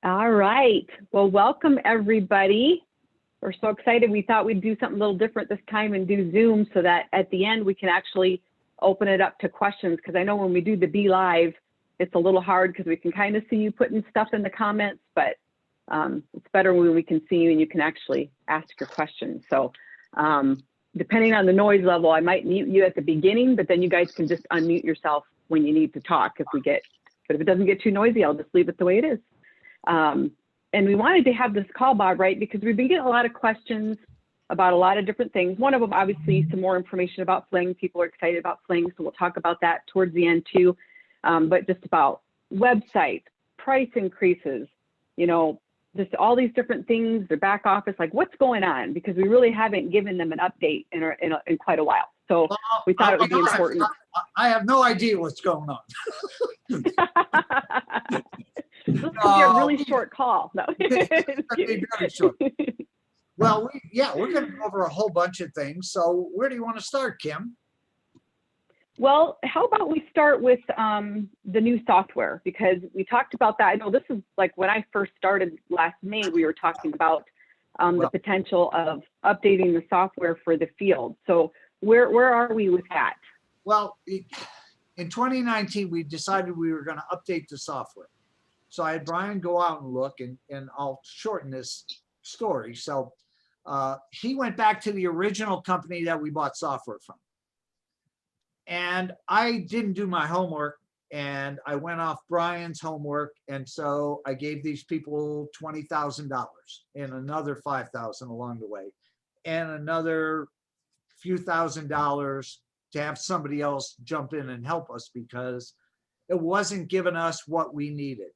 All right. Well, welcome everybody. We're so excited. We thought we'd do something a little different this time and do Zoom so that at the end we can actually open it up to questions. Because I know when we do the Be Live, it's a little hard because we can kind of see you putting stuff in the comments, but it's better when we can see you and you can actually ask your questions. So depending on the noise level, I might mute you at the beginning, but then you guys can just unmute yourself when you need to talk but if it doesn't get too noisy, I'll just leave it the way it is. And we wanted to have this call, Bob, right? Because we've been getting a lot of questions about a lot of different things. One of them, obviously, some more information about Fling. People are excited about Fling, so we'll talk about that towards the end too. But just about websites, price increases, you know, just all these different things, their back office, like what's going on? Because we really haven't given them an update in quite a while. So we thought it would be important. I have no idea what's going on. This is gonna be a really short call. No. It's gonna be very short. Well, we're going to go over a whole bunch of things. So where do you want to start, Kim? Well, how about we start with the new software, because we talked about that. I know this is like when I first started last May, we were talking about the potential of updating the software for the field. So where are we with that? Well, in 2019, we decided we were going to update the software. So I had Brian go out and look, and I'll shorten this story. So he went back to the original company that we bought software from. And I didn't do my homework, and I went off Brian's homework. And so I gave these people $20,000 and another $5,000 along the way, and another few $1,000s to have somebody else jump in and help us because it wasn't giving us what we needed.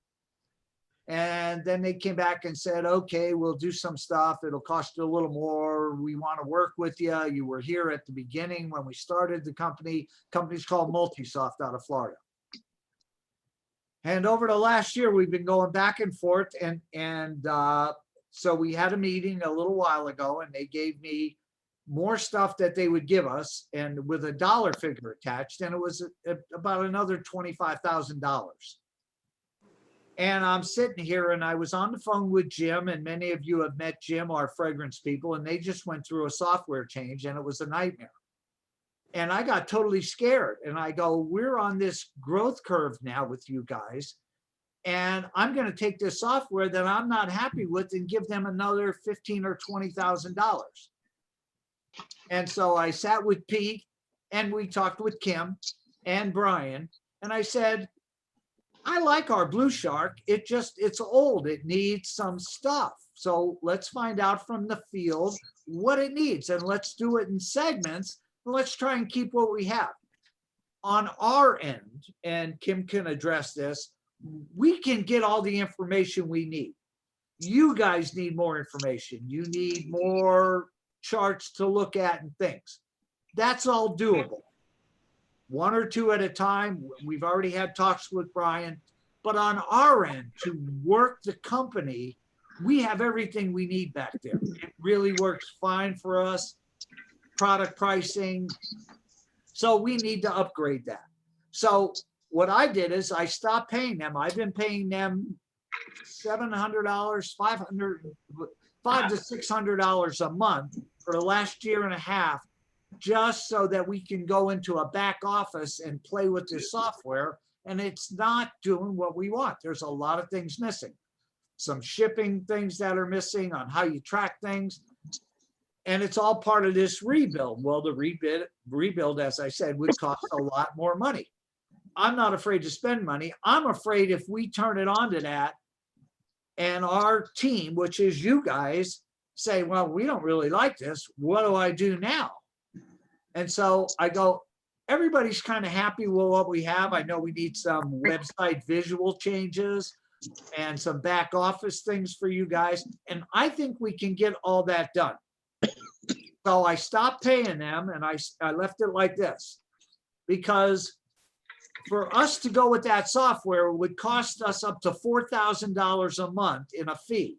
And then they came back and said, okay, we'll do some stuff. It'll cost you a little more. We want to work with you. You were here at the beginning when we started the company. Company's called Multisoft out of Florida. And over the last year, we've been going back and forth. And so we had a meeting a little while ago, and they gave me more stuff that they would give us, and with a dollar figure attached. And it was about another $25,000. And I'm sitting here, and I was on the phone with Jim, and many of you have met Jim, our fragrance people, and they just went through a software change, and it was a nightmare. And I got totally scared. And I go, we're on this growth curve now with you guys, and I'm going to take this software that I'm not happy with and give them another $15,000 or $20,000. And so I sat with Pete, and we talked with Kim and Brian, and I said, I like our Blue Shark. It's old. It needs some stuff. So let's find out from the field what it needs, and let's do it in segments. Let's try and keep what we have. On our end, and Kim can address this, we can get all the information we need. You guys need more information. You need more charts to look at and things. That's all doable. One or two at a time. We've already had talks with Brian, but on our end to work the company, we have everything we need back there. It really works fine for us. Product pricing. So we need to upgrade that. So what I did is I stopped paying them. I've been paying them $700, $500 to $600 a month for the last year and a half, just so that we can go into a back office and play with this software, and it's not doing what we want. There's a lot of things missing. Some shipping things that are missing on how you track things, and it's all part of this rebuild. Well, the rebuild, as I said, would cost a lot more money. I'm not afraid to spend money. I'm afraid if we turn it on to that and our team, which is you guys, say, well, we don't really like this. What do I do now? And so I go, everybody's kind of happy with what we have. I know we need some website visual changes and some back office things for you guys. And I think we can get all that done. So I stopped paying them, and I left it like this, because for us to go with that software would cost us up to $4,000 a month in a fee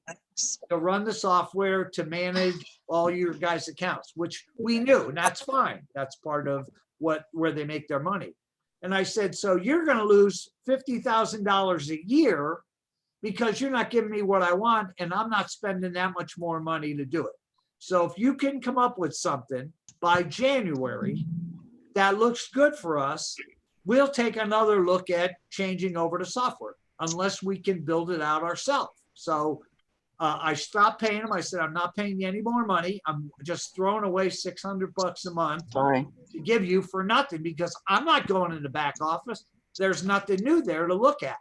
to run the software, to manage all your guys' accounts, which we knew, and that's fine. That's part of where they make their money. And I said, so you're going to lose $50,000 a year because you're not giving me what I want and I'm not spending that much more money to do it. So if you can come up with something by January that looks good for us, we'll take another look at changing over to software unless we can build it out ourselves. So I stopped paying them. I said, I'm not paying you any more money. I'm just throwing away $600 a month Sorry. to give you for nothing because I'm not going in the back office. There's nothing new there to look at.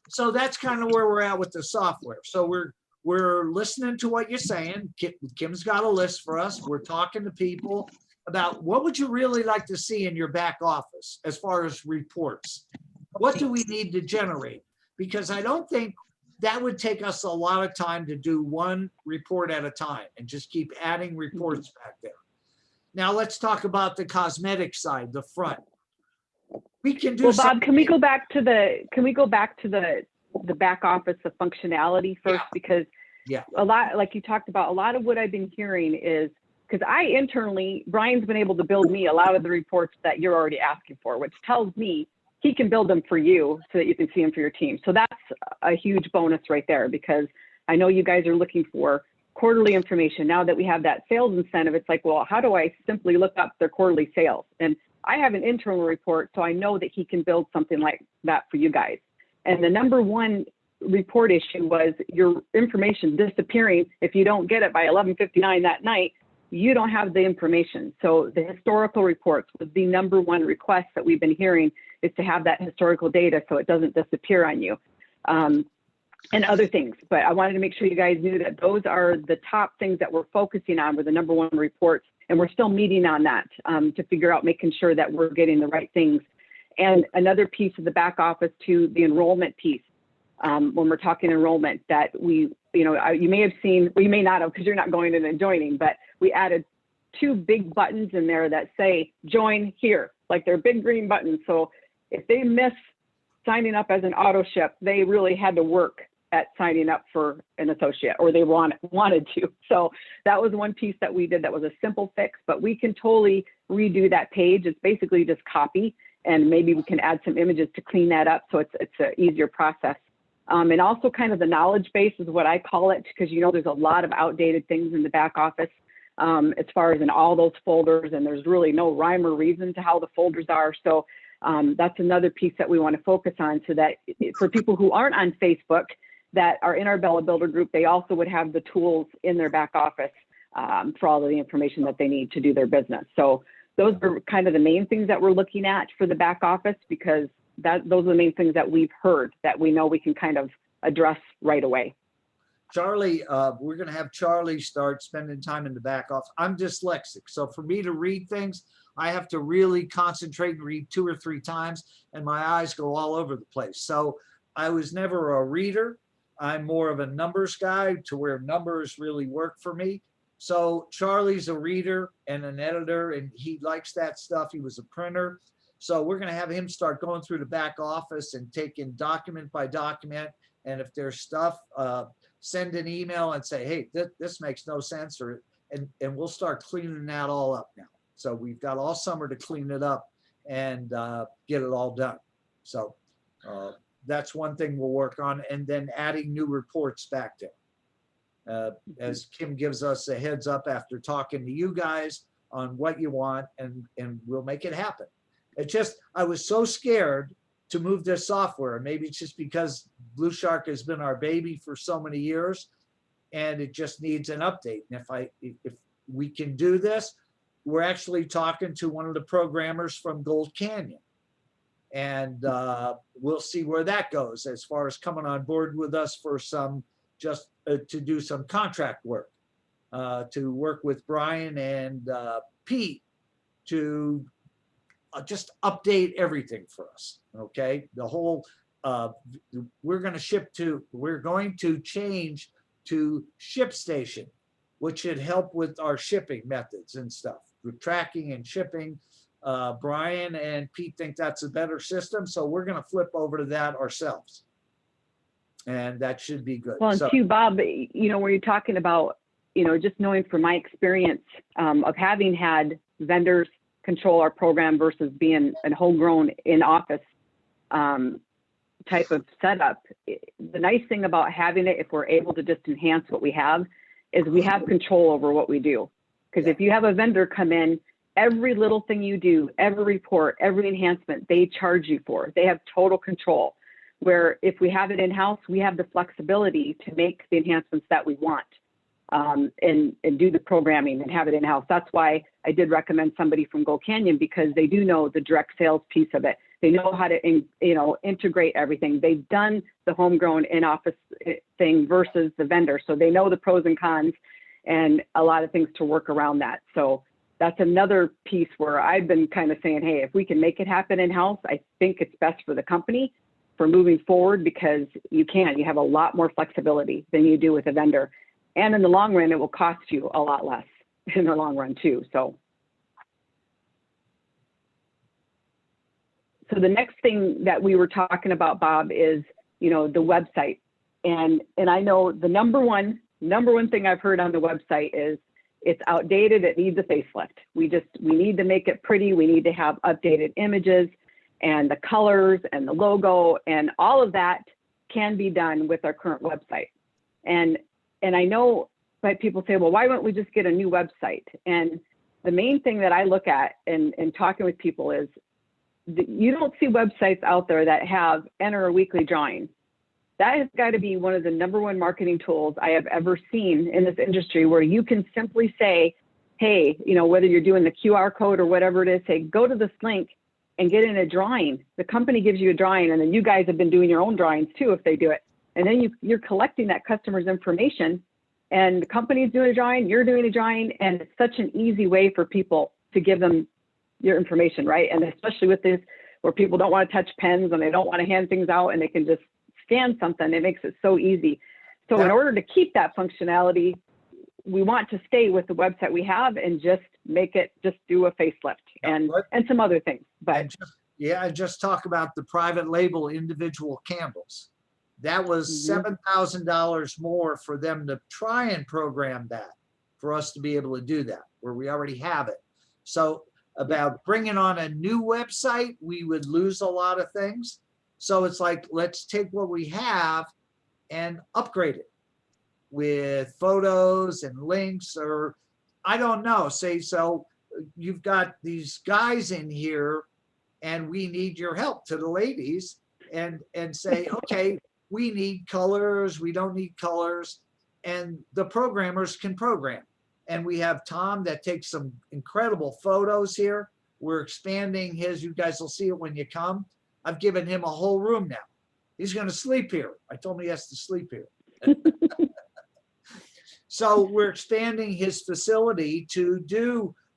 So that's kind of where we're at with the software. So we're listening to what you're saying. Kim's got a list for us. We're talking to people about what would you really like to see in your back office as far as reports? What do we need to generate? Because I don't think that would take us a lot of time to do one report at a time and just keep adding reports back there. Now let's talk about the cosmetic side, the front. We can do. Well, Bob, can we go back to the back office, the functionality first? Yeah. Because a lot, like you talked about, a lot of what I've been hearing is, because I internally, Brian's been able to build me a lot of the reports that you're already asking for, which tells me he can build them for you so that you can see them for your team. So that's a huge bonus right there, because I know you guys are looking for quarterly information. Now that we have that sales incentive, it's like, well, how do I simply look up their quarterly sales? And I have an internal report, so I know that he can build something like that for you guys. And the number one report issue was your information disappearing. If you don't get it by 11:59 that night, you don't have the information. So the historical reports was the number one request that we've been hearing, is to have that historical data so it doesn't disappear on you, and other things. But I wanted to make sure you guys knew that those are the top things that we're focusing on, were the number one reports. And we're still meeting on that to figure out, making sure that we're getting the right things. And another piece of the back office to the enrollment piece, when we're talking enrollment, that we, you may have seen, or you may not have, because you're not going in and joining, but we added 2 big buttons in there that say join here, like they're big green buttons. So if they miss signing up as an auto ship, they really had to work at signing up for an associate, or they wanted to. So that was one piece that we did that was a simple fix, but we can totally redo that page. It's basically just copy, and maybe we can add some images to clean that up, so it's an easier process. And also kind of the knowledge base is what I call it, because there's a lot of outdated things in the back office as far as in all those folders, and there's really no rhyme or reason to how the folders are. So that's another piece that we want to focus on, so that for people who aren't on Facebook that are in our Bella Builder group, they also would have the tools in their back office for all of the information that they need to do their business. So those are kind of the main things that we're looking at for the back office, because those are the main things that we've heard that we know we can kind of address right away. Charlie, we're going to have Charlie start spending time in the back office. I'm dyslexic, so for me to read things, I have to really concentrate and read 2 or 3 times, and my eyes go all over the place. So I was never a reader. I'm more of a numbers guy, to where numbers really work for me. So Charlie's a reader and an editor, and he likes that stuff. He was a printer. So we're going to have him start going through the back office and taking document by document. And if there's stuff, send an email and say, hey, this makes no sense, and we'll start cleaning that all up now. So we've got all summer to clean it up and get it all done. So that's one thing we'll work on, and then adding new reports back there. As Kim gives us a heads up after talking to you guys on what you want, and we'll make it happen. It just, I was so scared to move this software. Maybe it's just because Blue Shark has been our baby for so many years, and it just needs an update. And if we can do this, we're actually talking to one of the programmers from Gold Canyon, and we'll see where that goes as far as coming on board with us for some, just to do some contract work, to work with Brian and Pete to just update everything for us. Okay, the whole we're going to change to ShipStation, which should help with our shipping methods and stuff, with tracking and shipping. Brian and Pete think that's a better system, so we're going to flip over to that ourselves, and that should be good. Well, and too, Bob, where you're talking about, just knowing from my experience of having had vendors control our program versus being a homegrown in office type of setup, the nice thing about having it, if we're able to just enhance what we have, is we have control over what we do. Because if you have a vendor come in, every little thing you do, every report, every enhancement, they charge you for. They have total control. Where if we have it in-house, we have the flexibility to make the enhancements that we want, and do the programming and have it in-house. That's why I did recommend somebody from Gold Canyon, because they do know the direct sales piece of it. They know how to, integrate everything. They've done the homegrown in-office thing versus the vendor. So they know the pros and cons and a lot of things to work around that. So that's another piece where I've been kind of saying, hey, if we can make it happen in-house, I think it's best for the company for moving forward, because you have a lot more flexibility than you do with a vendor. And in the long run, it will cost you a lot less in the long run too. So the next thing that we were talking about, Bob, is, the website. And I know the number one thing I've heard on the website is it's outdated. It needs a facelift. We need to make it pretty. We need to have updated images and the colors and the logo, and all of that can be done with our current website. And I know like people say, well, why wouldn't we just get a new website? And the main thing that I look at in talking with people is you don't see websites out there that have enter a weekly drawing. That has got to be one of the number one marketing tools I have ever seen in this industry, where you can simply say, hey, whether you're doing the QR code or whatever it is, say, go to this link and get in a drawing. The company gives you a drawing, and then you guys have been doing your own drawings too if they do it. And then you're collecting that customer's information, and the company's doing a drawing, you're doing a drawing, and it's such an easy way for people to give them your information, right? And especially with this, where people don't want to touch pens and they don't want to hand things out, and they can just scan something, it makes it so easy. So in order to keep that functionality, we want to stay with the website we have and just do a facelift and some other things. But just talk about the private label individual candles. That was $7,000 more for them to try and program that, for us to be able to do that, where we already have it. So about bringing on a new website, we would lose a lot of things. So it's like, let's take what we have and upgrade it with photos and links, or I don't know, say, so you've got these guys in here and we need your help, to the ladies, and say, okay, we need colors, we don't need colors, and the programmers can program. And we have Tom that takes some incredible photos here. We're expanding his, you guys will see it when you come. I've given him a whole room now. He's going to sleep here. I told him he has to sleep here. So we're expanding his facility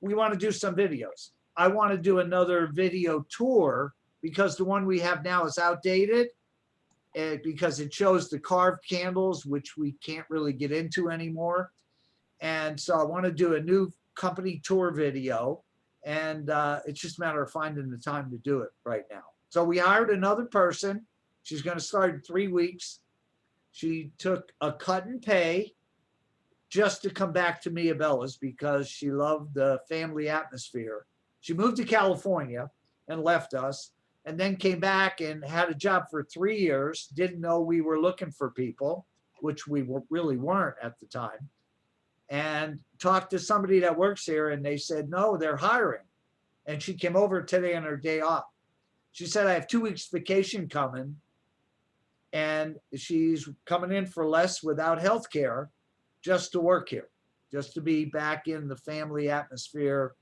we want to do some videos. I want to do another video tour, because the one we have now is outdated, because it shows the carved candles, which we can't really get into anymore. And so I want to do a new company tour video, and it's just a matter of finding the time to do it right now. So we hired another person. She's going to start in 3 weeks. She took a cut and pay just to come back to Mia Bella's, because she loved the family atmosphere. She moved to California and left us, and then came back and had a job for 3 years. Didn't know we were looking for people, which we really weren't at the time. And talked to somebody that works here, and they said, no, they're hiring. And she came over today on her day off. She said, I have 2 weeks vacation coming, and she's coming in for less without health care, just to work here, just to be back in the family atmosphere.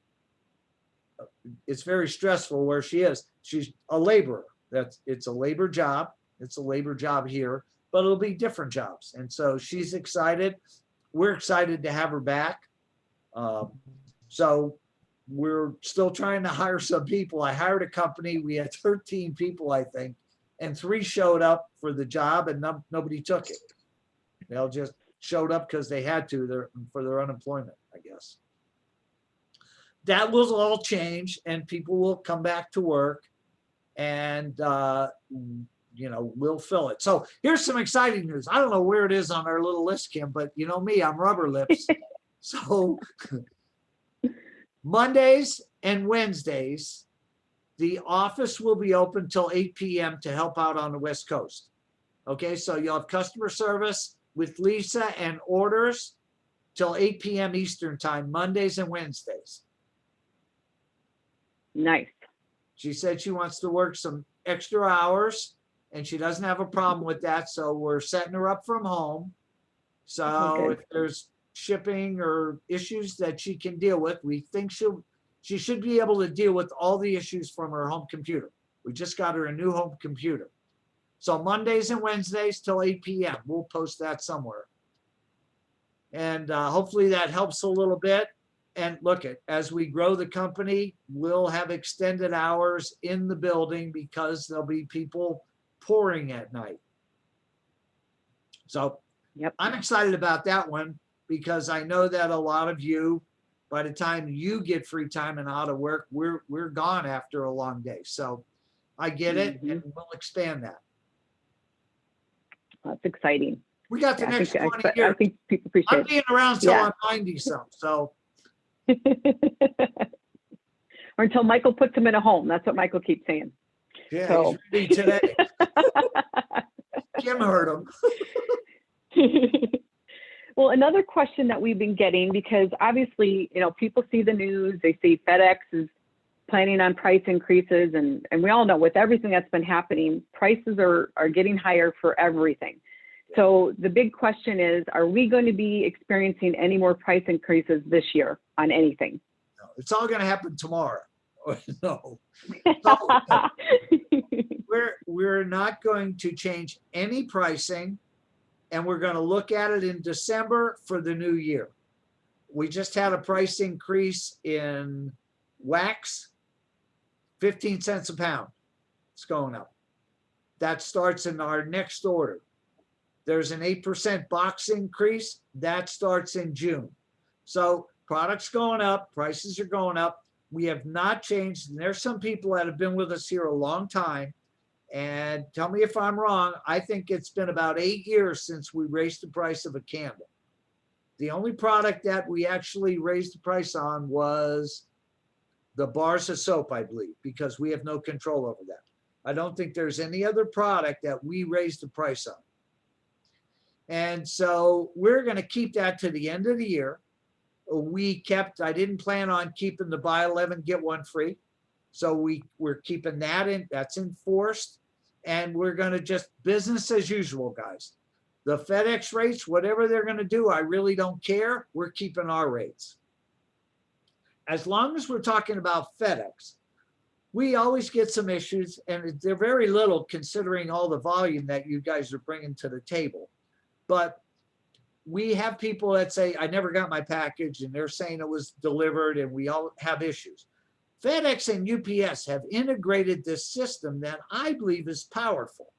It's very stressful where she is. She's a laborer. It's a labor job. It's a labor job here, but it'll be different jobs. And so she's excited. We're excited to have her back. So we're still trying to hire some people. I hired a company. We had 13 people, I think, and 3 showed up for the job, and nobody took it. They all just showed up because they had to, for their unemployment, I guess. That will all change, and people will come back to work, and we'll fill it. So here's some exciting news. I don't know where it is on our little list, Kim, but you know me, I'm rubber lips. So Mondays and Wednesdays, The office will be open till 8 p.m. to help out on the West Coast. Okay, so you'll have customer service with Lisa and orders till 8 p.m. Eastern time, Mondays and Wednesdays. Nice. She said she wants to work some extra hours and she doesn't have a problem with that. So we're setting her up from home. So if there's shipping or issues that she can deal with, we think she should be able to deal with all the issues from her home computer. We just got her a new home computer. So Mondays and Wednesdays till 8 p.m. We'll post that somewhere. And hopefully that helps a little bit. And look, as we grow the company, we'll have extended hours in the building because there'll be people pouring at night. So I'm excited about that one because I know that a lot of you, by the time you get free time and out of work, we're gone after a long day. So I get it, and we'll expand that. That's exciting. We got the next 20 years. I think people appreciate it. I'm being around till I'm 90 some, so. Or until Michael puts him in a home. That's what Michael keeps saying. Yeah, so. He's ready today. Kim heard him. Well, another question that we've been getting, because obviously, you know, people see the news, they see FedEx is planning on price increases, and we all know with everything that's been happening, prices are getting higher for everything. So the big question is, are we going to be experiencing any more price increases this year on anything? No, it's all going to happen tomorrow. No. So, we're not going to change any pricing, and we're going to look at it in December for the new year. We just had a price increase in wax, 15 cents a pound. It's going up. That starts in our next order. There's an 8% box increase. That starts in June. So products going up, prices are going up. We have not changed. And there's some people that have been with us here a long time. And tell me if I'm wrong, I think it's been about 8 years since we raised the price of a candle. The only product that we actually raised the price on was the bars of soap, I believe, because we have no control over that. I don't think there's any other product that we raised the price on. And so we're going to keep that to the end of the year. I didn't plan on keeping the buy 11, get one free. So we're keeping that in, that's enforced. And we're going to just business as usual, guys. The FedEx rates, whatever they're going to do, I really don't care. We're keeping our rates. As long as we're talking about FedEx, we always get some issues, and they're very little considering all the volume that you guys are bringing to the table. But we have people that say, I never got my package, and they're saying it was delivered, and we all have issues. FedEx and UPS have integrated this system that I believe is powerful.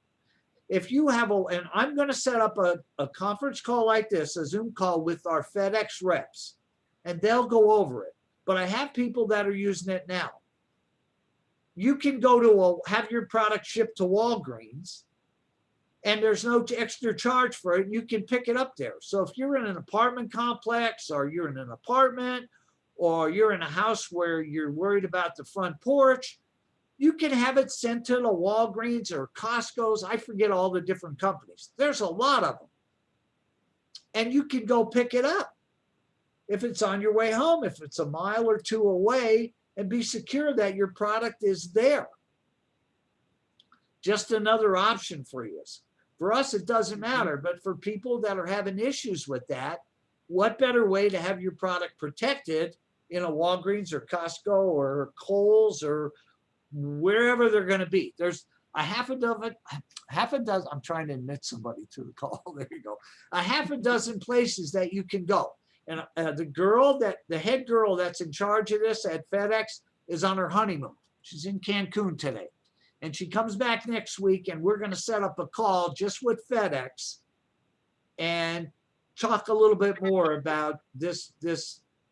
If you have and I'm going to set up a conference call like this, a Zoom call with our FedEx reps, and they'll go over it. But I have people that are using it now. You can go to have your product shipped to Walgreens, and there's no extra charge for it. You can pick it up there. So if you're in an apartment complex, or you're in an apartment, or you're in a house where you're worried about the front porch, you can have it sent to the Walgreens or Costco's. I forget all the different companies. There's a lot of them. And you can go pick it up if it's on your way home, if it's a mile or two away, and be secure that your product is there. Just another option for you. For us, it doesn't matter, but for people that are having issues with that, what better way to have your product protected in a Walgreens or Costco or Kohl's or wherever they're going to be? There's a half a dozen, I'm trying to admit somebody to the call. There you go. A half a dozen places that you can go. And the head girl that's in charge of this at FedEx is on her honeymoon. She's in Cancun today. And she comes back next week, and we're going to set up a call just with FedEx and talk a little bit more about this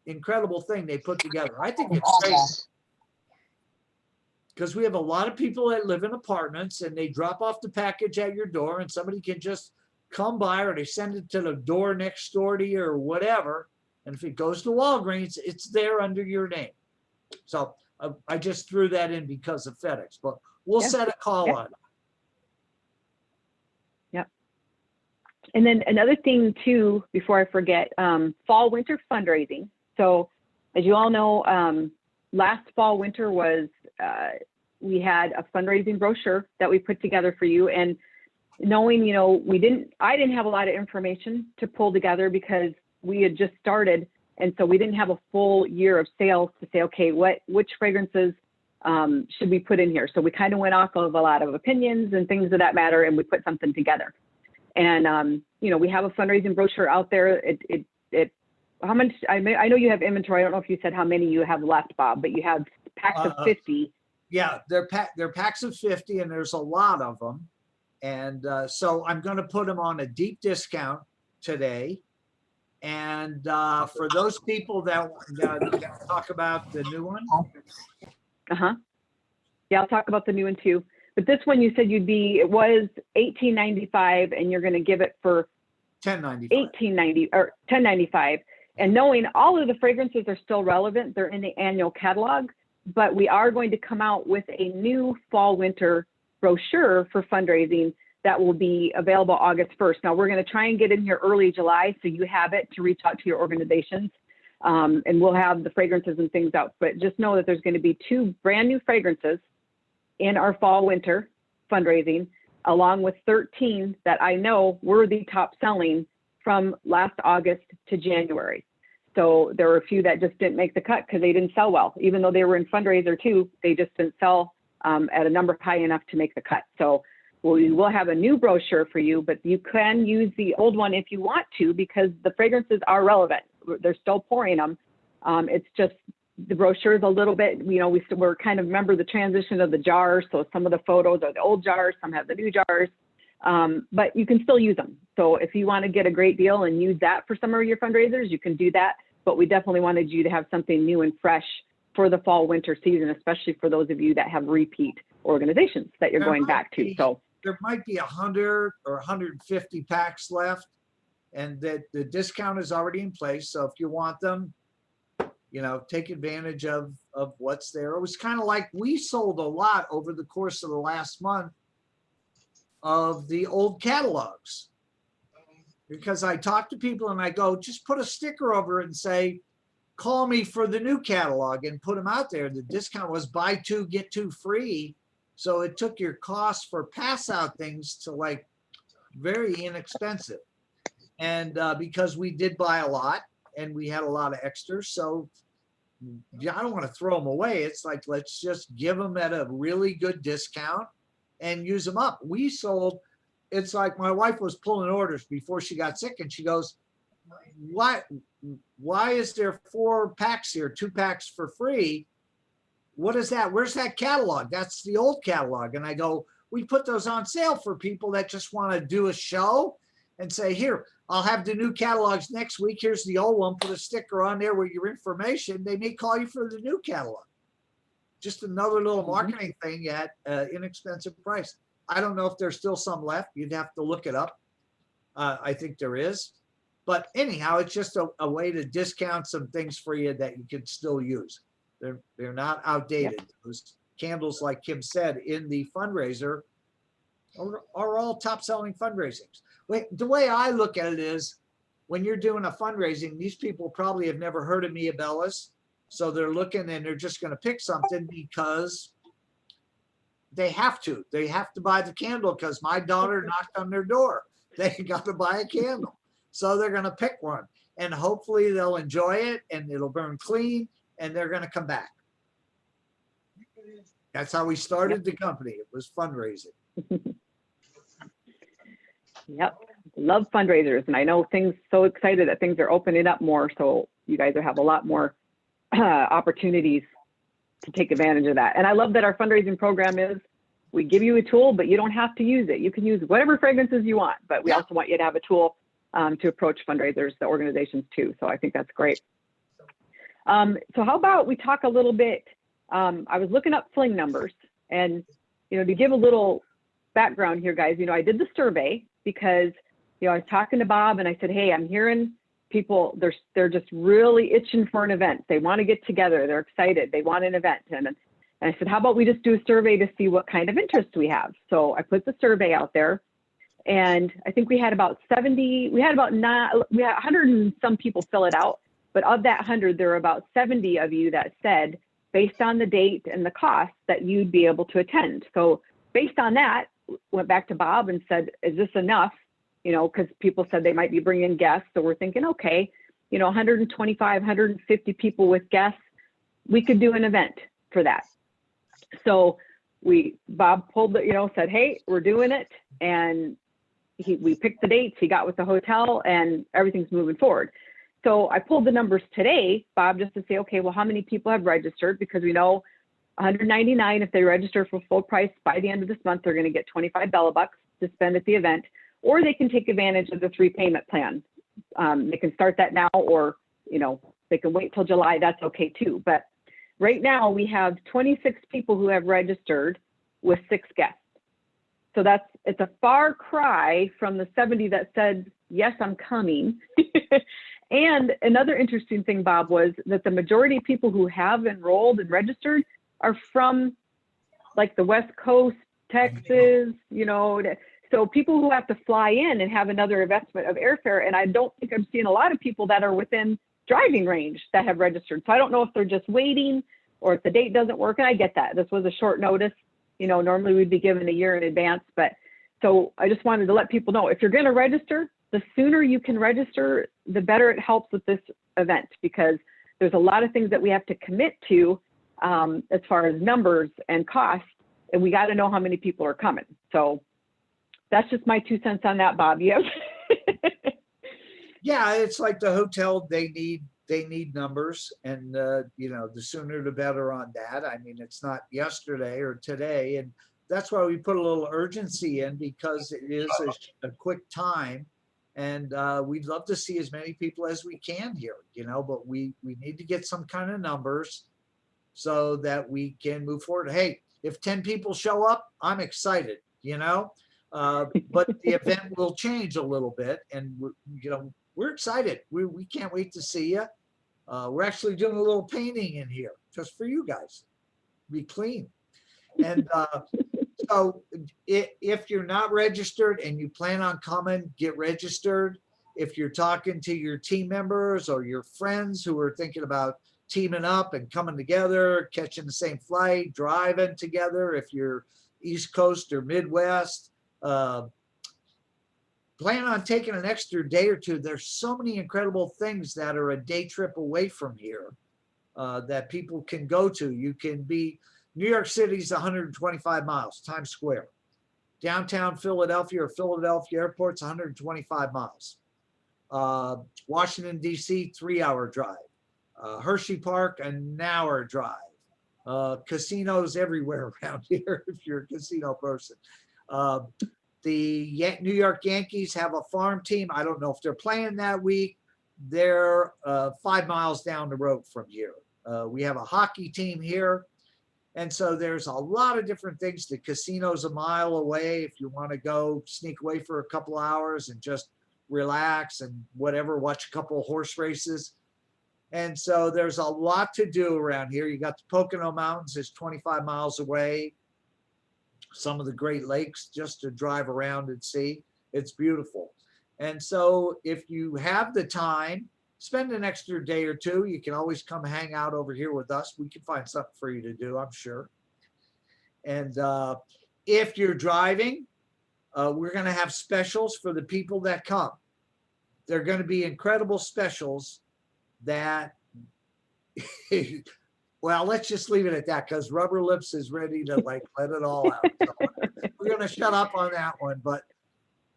incredible thing they put together. I think it's great because we have a lot of people that live in apartments, and they drop off the package at your door, and somebody can just come by, or they send it to the door next door to you or whatever. And if it goes to Walgreens, it's there under your name. So I just threw that in because of FedEx, but we'll Yeah. set a call Yeah. on it. Yep. And then another thing too, before I forget, fall winter fundraising. So as you all know, last fall winter was, we had a fundraising brochure that we put together for you, and knowing, you know, I didn't have a lot of information to pull together because we had just started. And so we didn't have a full year of sales to say, okay, which fragrances should we put in here? So we kind of went off of a lot of opinions and things of that matter, and we put something together. And, you know, we have a fundraising brochure out there. How much, I know you have inventory. I don't know if you said how many you have left, Bob, but you have packs of 50. Yeah, they're packs of 50, and there's a lot of them. And so I'm going to put them on a deep discount today. And for those people that talk about the new one. Yeah, I'll talk about the new one too. But this one you said it was $18.95, and you're going to give it for $10.95. $18.90 or $10.95. And knowing all of the fragrances are still relevant, they're in the annual catalog, but we are going to come out with a new fall winter brochure for fundraising that will be available August 1st. Now we're going to try and get in here early July, so you have it to reach out to your organizations, and we'll have the fragrances and things out. But just know that there's going to be 2 brand new fragrances in our fall winter fundraising, along with 13 that I know were the top selling from last August to January. So there were a few that just didn't make the cut because they didn't sell well. Even though they were in fundraiser too, they just didn't sell at a number high enough to make the cut. So we will have a new brochure for you, but you can use the old one if you want to, because the fragrances are relevant. They're still pouring them. It's just the brochure is a little bit, you know, we're kind of, remember the transition of the jars. So some of the photos are the old jars, some have the new jars, but you can still use them. So if you want to get a great deal and use that for some of your fundraisers, you can do that. But we definitely wanted you to have something new and fresh for the fall winter season, especially for those of you that have repeat organizations that you're going back to. So there might be 100 or 150 packs left, and that the discount is already in place. So if you want them, you know, take advantage of what's there. It was kind of like we sold a lot over the course of the last month of the old catalogs, because I talk to people and I go, just put a sticker over it and say, call me for the new catalog, and put them out there. The discount was buy 2, get 2 free. So it took your cost for pass out things to like very inexpensive. And because we did buy a lot and we had a lot of extras, so yeah, I don't want to throw them away. It's like, let's just give them at a really good discount and use them up. We sold, it's like my wife was pulling orders before she got sick, and she goes, why is there 4 packs here, 2 packs for free? What is that? Where's that catalog? That's the old catalog. And I go, we put those on sale for people that just want to do a show and say, here, I'll have the new catalogs next week. Here's the old one. Put a sticker on there with your information. They may call you for the new catalog. Just another little marketing thing at an inexpensive price. I don't know if there's still some left. You'd have to look it up. I think there is. But anyhow, it's just a way to discount some things for you that you can still use. They're not outdated. Yep. Those candles, like Kim said, in the fundraiser are all top selling fundraisings. The way I look at it is, when you're doing a fundraising, these people probably have never heard of Miabellas. So they're looking and they're just going to pick something because they have to. They have to buy the candle because my daughter knocked on their door. They got to buy a candle. So they're going to pick one. And hopefully they'll enjoy it and it'll burn clean and they're going to come back. That's how we started the company. It was fundraising. Yep. Love fundraisers. And I know so excited that things are opening up more. So you guys will have a lot more opportunities to take advantage of that. And I love that our fundraising program is, we give you a tool, but you don't have to use it. You can use whatever fragrances you want, but we also want you to have a tool to approach fundraisers, the organizations too. So I think that's great. So how about we talk a little bit, I was looking up Fling numbers, and, you know, to give a little background here, guys, you know, I did the survey because, you know, I was talking to Bob and I said, hey, I'm hearing people, they're just really itching for an event. They want to get together. They're excited. They want an event. And I said, how about we just do a survey to see what kind of interest we have? So I put the survey out there, and I think we had about 100 and some people fill it out. But of that 100, there were about 70 of you that said, based on the date and the cost, that you'd be able to attend. So based on that, went back to Bob and said, is this enough? You know, because people said they might be bringing guests. So we're thinking, okay, you know, 125, 150 people with guests, we could do an event for that. So Bob pulled the, you know, said, hey, we're doing it. And we picked the dates, he got with the hotel, and everything's moving forward. So I pulled the numbers today, Bob, just to say, okay, well, how many people have registered? Because we know 199, if they register for full price by the end of this month, they're going to get 25 $bucks to spend at the event, or they can take advantage of the 3 payment plan. They can start that now, or, you know, they can wait till July. That's okay too. But right now we have 26 people who have registered with 6 guests. So it's a far cry from the 70 that said, yes, I'm coming. And another interesting thing, Bob, was that the majority of people who have enrolled and registered are from like the West Coast, Texas, you know, so people who have to fly in and have another investment of airfare. And I don't think I'm seeing a lot of people that are within driving range that have registered. So I don't know if they're just waiting or if the date doesn't work. And I get that. This was a short notice. You know, normally we'd be given a year in advance. But so I just wanted to let people know, if you're going to register, the sooner you can register, the better it helps with this event, because there's a lot of things that we have to commit to as far as numbers and costs, and we got to know how many people are coming. So that's just my 2 cents on that, Bob. Yes. Yeah, it's like the hotel, they need numbers, and you know, the sooner the better on that. I mean, it's not yesterday or today, and that's why we put a little urgency in, because it is a quick time, and we'd love to see as many people as we can here, you know, but we need to get some kind of numbers so that we can move forward. Hey, if 10 people show up, I'm excited, you know, but the event will change a little bit, and you know, we're excited. We can't wait to see you. We're actually doing a little painting in here just for you guys. Be clean. And so if you're not registered and you plan on coming, get registered. If you're talking to your team members or your friends who are thinking about teaming up and coming together, catching the same flight, driving together, if you're East Coast or Midwest, plan on taking an extra day or two. There's so many incredible things that are a day trip away from here that people can go to. You can be, New York City's 125 miles, Times Square. Downtown Philadelphia or Philadelphia Airport's 125 miles. Washington, D.C., 3-hour drive. Hershey Park, an hour drive. Casinos everywhere around here if you're a casino person. The New York Yankees have a farm team. I don't know if they're playing that week. They're 5 miles down the road from here. We have a hockey team here. And so there's a lot of different things. The casino's a mile away if you want to go sneak away for a couple hours and just relax and whatever, watch a couple of horse races. And so there's a lot to do around here. You got the Pocono Mountains is 25 miles away. Some of the Great Lakes just to drive around and see. It's beautiful. And so if you have the time, spend an extra day or two. You can always come hang out over here with us. We can find something for you to do, I'm sure. And if you're driving, we're going to have specials for the people that come. They're going to be incredible specials that, well, let's just leave it at that, because Rubber Lips is ready to like let it all out. So we're going to shut up on that one, but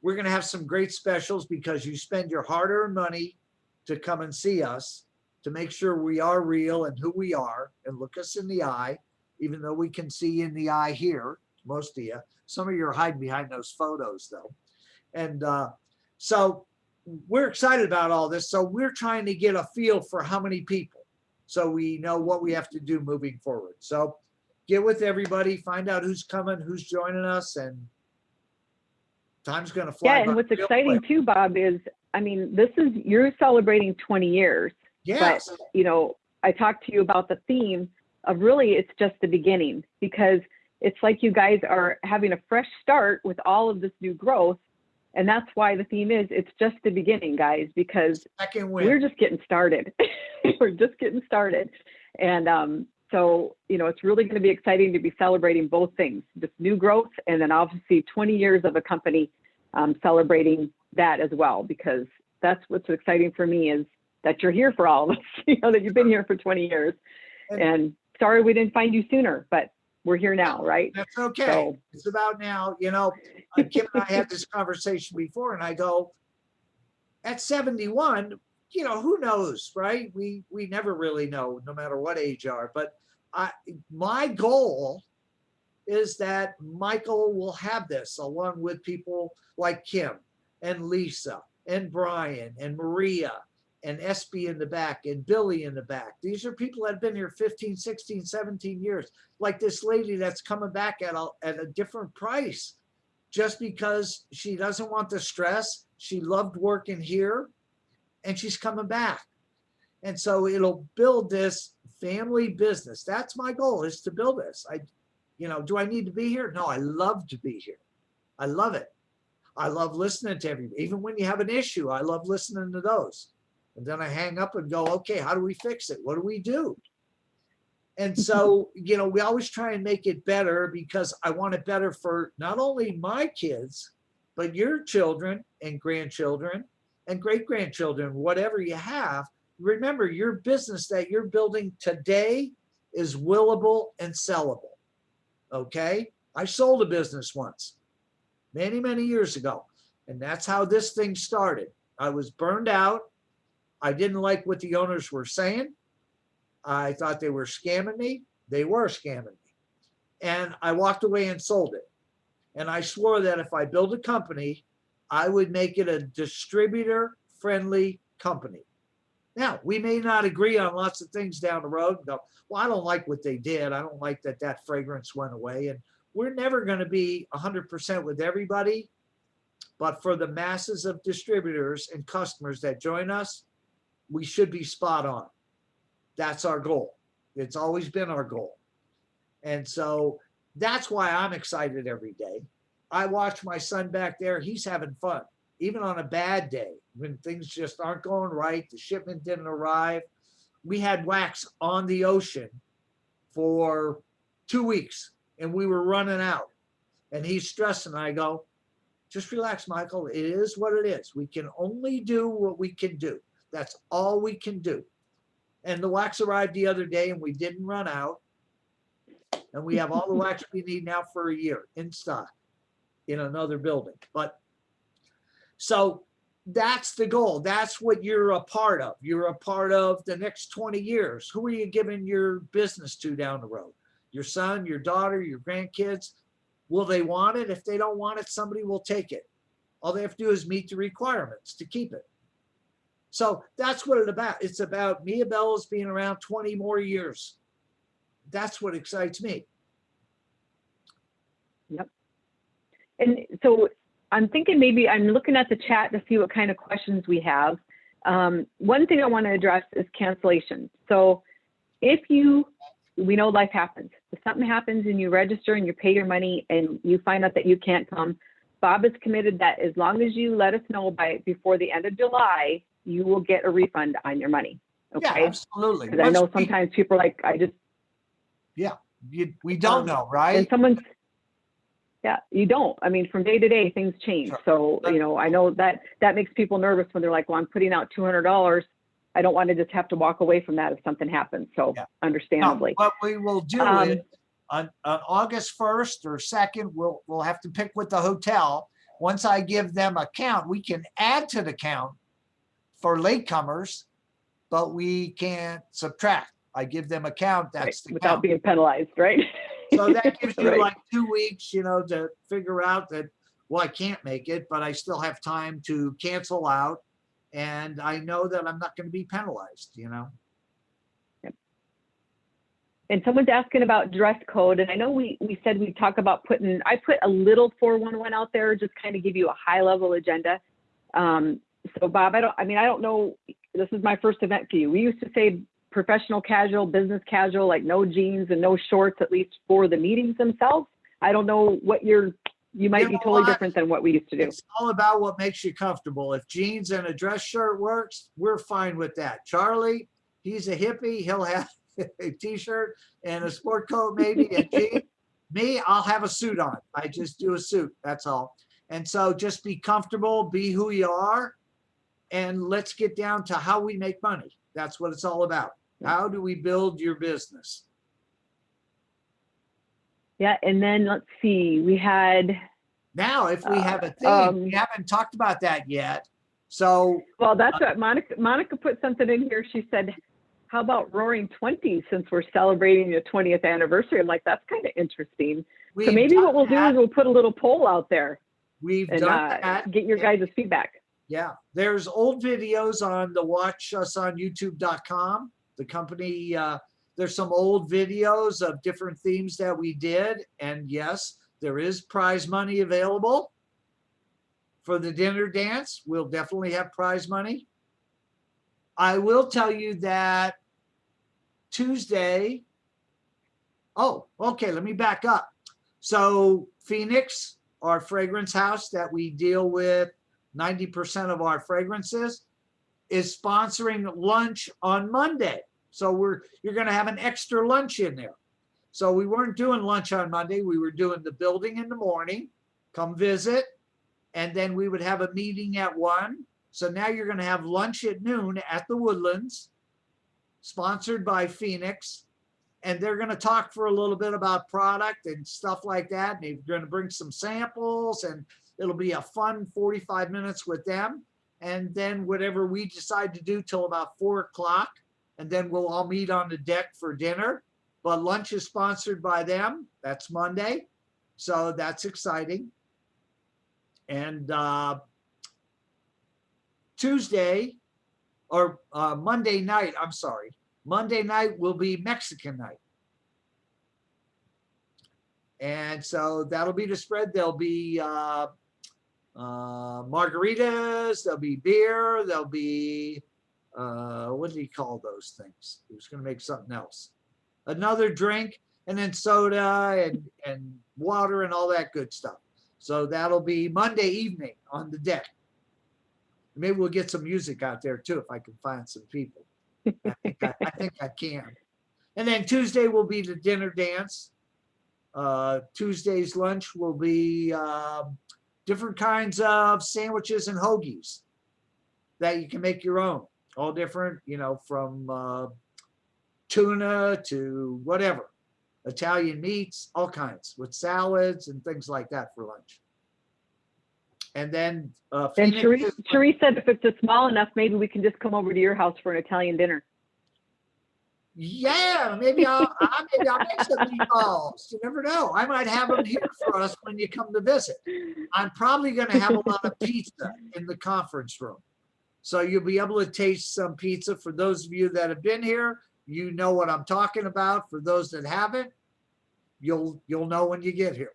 we're going to have some great specials because you spend your hard-earned money to come and see us, to make sure we are real and who we are, and look us in the eye, even though we can see in the eye here, most of you. Some of you are hiding behind those photos though. And so we're excited about all this. So we're trying to get a feel for how many people, so we know what we have to do moving forward. So get with everybody, find out who's coming, who's joining us, and time's going to fly. Yeah, and what's exciting too, Bob, is I mean, you're celebrating 20 years, but, Yes. I talked to you about the theme of really it's just the beginning, because it's like you guys are having a fresh start with all of this new growth. And that's why the theme is it's just the beginning, guys, because Second win. we're just getting started. We're just getting started. And so, it's really going to be exciting to be celebrating both things, this new growth, and then obviously 20 years of a company, celebrating that as well, because that's what's exciting for me, is that you're here for all of us, that you've been here for 20 years. And sorry we didn't find you sooner, but we're here now, right? That's okay. So, it's about now. Kim and I had this conversation before, and I go, at 71, who knows, right? We never really know, no matter what age you are. But my goal is that Michael will have this, along with people like Kim and Lisa and Brian and Maria and SB in the back and Billy in the back. These are people that have been here 15, 16, 17 years. Like this lady that's coming back at a different price, just because she doesn't want the stress. She loved working here, and she's coming back. And so it'll build this family business. That's my goal, is to build this. Do I need to be here? No, I love to be here. I love it. I love listening to everybody. Even when you have an issue, I love listening to those. And then I hang up and go, okay, how do we fix it? What do we do? And so, we always try and make it better, because I want it better for not only my kids, but your children and grandchildren and great-grandchildren, whatever you have. Remember, your business that you're building today is willable and sellable. Okay? I sold a business once, many, many years ago. And that's how this thing started. I was burned out. I didn't like what the owners were saying. I thought they were scamming me. They were scamming me. And I walked away and sold it. And I swore that if I build a company, I would make it a distributor-friendly company. Now, we may not agree on lots of things down the road and go, well, I don't like what they did. I don't like that fragrance went away. And we're never going to be 100% with everybody. But for the masses of distributors and customers that join us, we should be spot on. That's our goal. It's always been our goal. And so that's why I'm excited every day. I watch my son back there. He's having fun, even on a bad day, when things just aren't going right. The shipment didn't arrive. We had wax on the ocean for 2 weeks, and we were running out. And he's stressing. I go, just relax, Michael. It is what it is. We can only do what we can do. That's all we can do. And the wax arrived the other day, and we didn't run out. And we have all the wax we need now for a year in stock in another building. But so that's the goal. That's what you're a part of. You're a part of the next 20 years. Who are you giving your business to down the road? Your son, your daughter, your grandkids? Will they want it? If they don't want it, somebody will take it. All they have to do is meet the requirements to keep it. So that's what it's about. It's about Mia Bella's being around 20 more years. That's what excites me. Yep. And so I'm thinking, maybe I'm looking at the chat to see what kind of questions we have. One thing I want to address is cancellation. So we know life happens. If something happens and you register and you pay your money and you find out that you can't come, Bob is committed that as long as you let us know before the end of July, you will get a refund on your money. Okay. Yeah, absolutely. Because I know sometimes people are like, we don't know, right? And you don't. I mean, from day to day, things change. Sure. So, I know that makes people nervous when they're like, well, I'm putting out $200. I don't want to just have to walk away from that if something happens. So understandably. No, what we will do is on August 1st or 2nd, we'll have to pick with the hotel. Once I give them a count, we can add to the count for latecomers, but we can't subtract. I give them a count, that's the without count. being penalized, right? So that gives you Right. like 2 weeks, to figure out that, well, I can't make it, but I still have time to cancel out. And I know that I'm not going to be penalized, Yep. And someone's asking about dress code. And I know we said we'd talk about I put a little 411 out there, just kind of give you a high level agenda. So Bob, I mean, I don't know, this is my first event for you. We used to say professional casual, business casual, like no jeans and no shorts, at least for the meetings themselves. I don't know what you might be totally different than what we used to do. It's all about what makes you comfortable. If jeans and a dress shirt works, we're fine with that. Charlie, he's a hippie. He'll have a t-shirt and a sport coat maybe and jeans. Me, I'll have a suit on. I just do a suit, that's all. And so just be comfortable, be who you are, and let's get down to how we make money. That's what it's all about. How do we build your business? Yeah, and then let's see, we had. Now, if we have a theme, we haven't talked about that yet. So. Well, that's what Monica put something in here. She said, how about Roaring 20s since we're celebrating the 20th anniversary? I'm like, that's kind of interesting. So maybe what we'll do is we'll put a little poll out there. We've and, done that. Get your guys' feedback. Yeah, there's old videos on the watch us on youtube.com. The company, there's some old videos of different themes that we did. And yes, there is prize money available for the dinner dance. We'll definitely have prize money. I will tell you that Tuesday, oh, okay, let me back up. So Phoenix, our fragrance house that we deal with 90% of our fragrances, is sponsoring lunch on Monday. So you're going to have an extra lunch in there. So we weren't doing lunch on Monday. We were doing the building in the morning, come visit, and then we would have a meeting at 1. So now you're going to have lunch at noon at the Woodlands, sponsored by Phoenix. And they're going to talk for a little bit about product and stuff like that. And they're going to bring some samples, and it'll be a fun 45 minutes with them. And then whatever we decide to do till about 4 o'clock, and then we'll all meet on the deck for dinner. But lunch is sponsored by them. That's Monday. So that's exciting. And Tuesday or Monday night, I'm sorry. Monday night will be Mexican night. And so that'll be the spread. There'll be margaritas, there'll be beer, there'll be, what do you call those things? He was going to make something else. Another drink, and then soda and water and all that good stuff. So that'll be Monday evening on the deck. Maybe we'll get some music out there too, if I can find some people. I think I can. And then Tuesday will be the dinner dance. Tuesday's lunch will be different kinds of sandwiches and hoagies that you can make your own. All different, from tuna to whatever. Italian meats, all kinds, with salads and things like that for lunch. And then and Cherie said if it's small enough, maybe we can just come over to your house for an Italian dinner. Yeah, maybe I'll make some meatballs. You never know. I might have them here for us when you come to visit. I'm probably going to have a lot of pizza in the conference room. So you'll be able to taste some pizza. For those of you that have been here, you know what I'm talking about. For those that haven't, you'll know when you get here.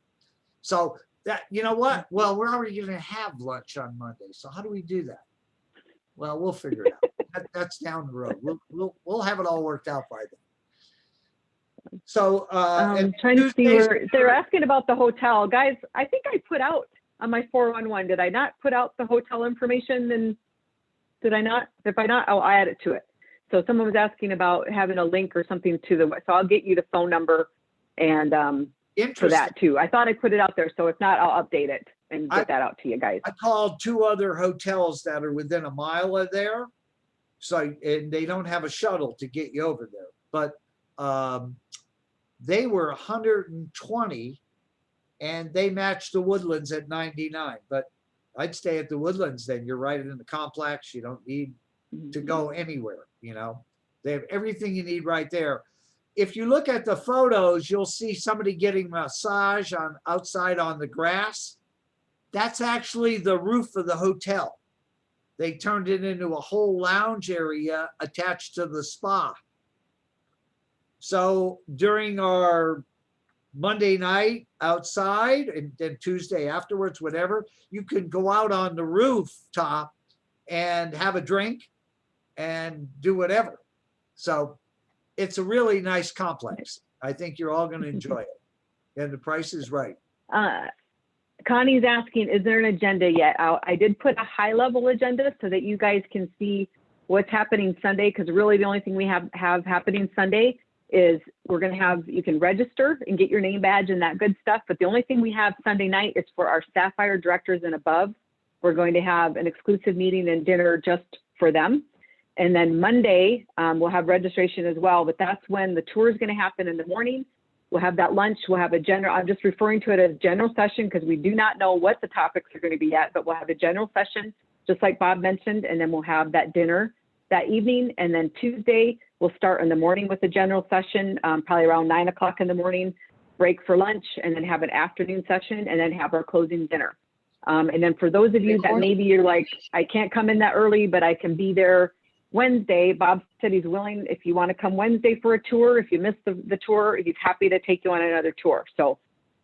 So that, you know what? Well, we're already going to have lunch on Monday. So how do we do that? Well, we'll figure it out. That's down the road. We'll have it all worked out by then. So I'm trying to see where they're asking about the hotel. Guys, I think I put out on my 411. Did I not put out the hotel information? And did I not? If I not, I'll add it to it. So someone was asking about having a link or something to the, so I'll get you the phone number and for that too. I thought I put it out there. So if not, I'll update it and get that out to you guys. I called 2 other hotels that are within a mile of there. So, and they don't have a shuttle to get you over there, but they were 120 and they matched the Woodlands at 99, but I'd stay at the Woodlands then. You're right in the complex. You don't need to go anywhere, They have everything you need right there. If you look at the photos, you'll see somebody getting massage outside on the grass. That's actually the roof of the hotel. They turned it into a whole lounge area attached to the spa. So during our Monday night outside and then Tuesday afterwards, whatever, you could go out on the rooftop and have a drink and do whatever. So it's a really nice complex. I think you're all going to enjoy it. And the price is right. Connie's asking, is there an agenda yet out? I did put a high level agenda so that you guys can see what's happening Sunday, because really the only thing we have happening Sunday is we're going to have, you can register and get your name badge and that good stuff. But the only thing we have Sunday night is for our Sapphire directors and above. We're going to have an exclusive meeting and dinner just for them. And then Monday, we'll have registration as well, but that's when the tour is going to happen in the morning. We'll have that lunch. We'll have a general, I'm just referring to it as general session because we do not know what the topics are going to be yet, but we'll have a general session, just like Bob mentioned, and then we'll have that dinner that evening. And then Tuesday, we'll start in the morning with a general session, probably around 9 o'clock in the morning, break for lunch, and then have an afternoon session, and then have our closing dinner. And then for those of you that maybe you're like, I can't come in that early, but I can be there Wednesday. Bob said he's willing, if you want to come Wednesday for a tour, if you missed the tour, he's happy to take you on another tour. So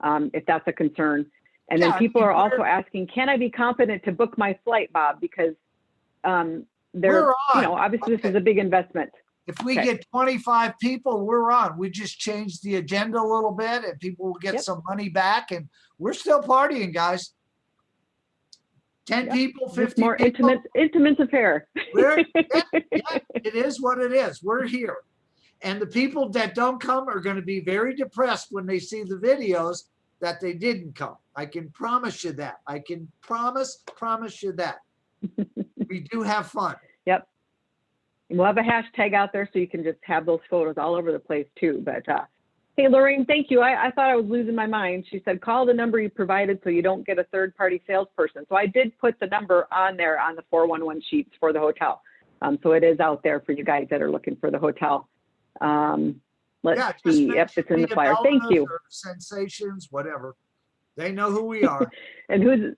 if that's a concern. And then people are also asking, can I be confident to book my flight, Bob? Because they're, you know, obviously this is a big investment. If we get 25 people, we're on. We just changed the agenda a little bit and people will get some money back, and we're still partying, guys. 10 people, 50 more people. Intimate affair. It is what it is. We're here. And the people that don't come are going to be very depressed when they see the videos that they didn't come. I can promise you that. I can promise you that. We do have fun. Yep. We'll have a hashtag out there so you can just have those photos all over the place too. But hey, Lorraine, thank you. I thought I was losing my mind. She said, call the number you provided so you don't get a third-party salesperson. So I did put the number on there on the 411 sheets for the hotel. So it is out there for you guys that are looking for the hotel. Let's see. Yep, it's in the flyer. Thank you. Sensations, whatever. They know who we are. And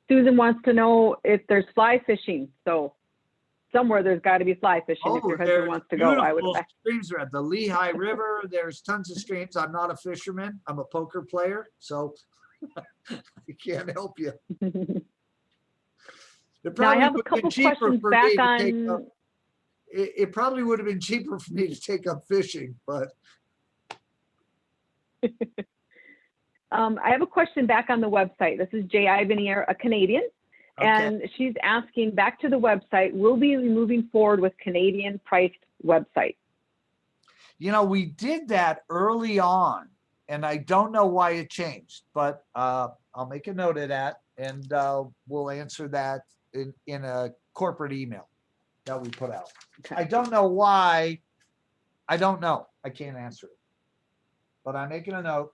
Susan wants to know if there's fly fishing. So somewhere there's got to be fly fishing if your husband wants to go. I would. Streams are at the Lehigh River. There's tons of streams. I'm not a fisherman. I'm a poker player, so I can't help you. Now I have a couple questions back on. It probably would have been cheaper for me to take up fishing, but. I have a question back on the website. This is Jay Ivanier, a Canadian. And she's asking, back to the website, will we be moving forward with Canadian priced website? You know, we did that early on, and I don't know why it changed, but I'll make a note of that, and we'll answer that in a corporate email that we put out. I don't know why. I don't know. I can't answer it, but I'm making a note.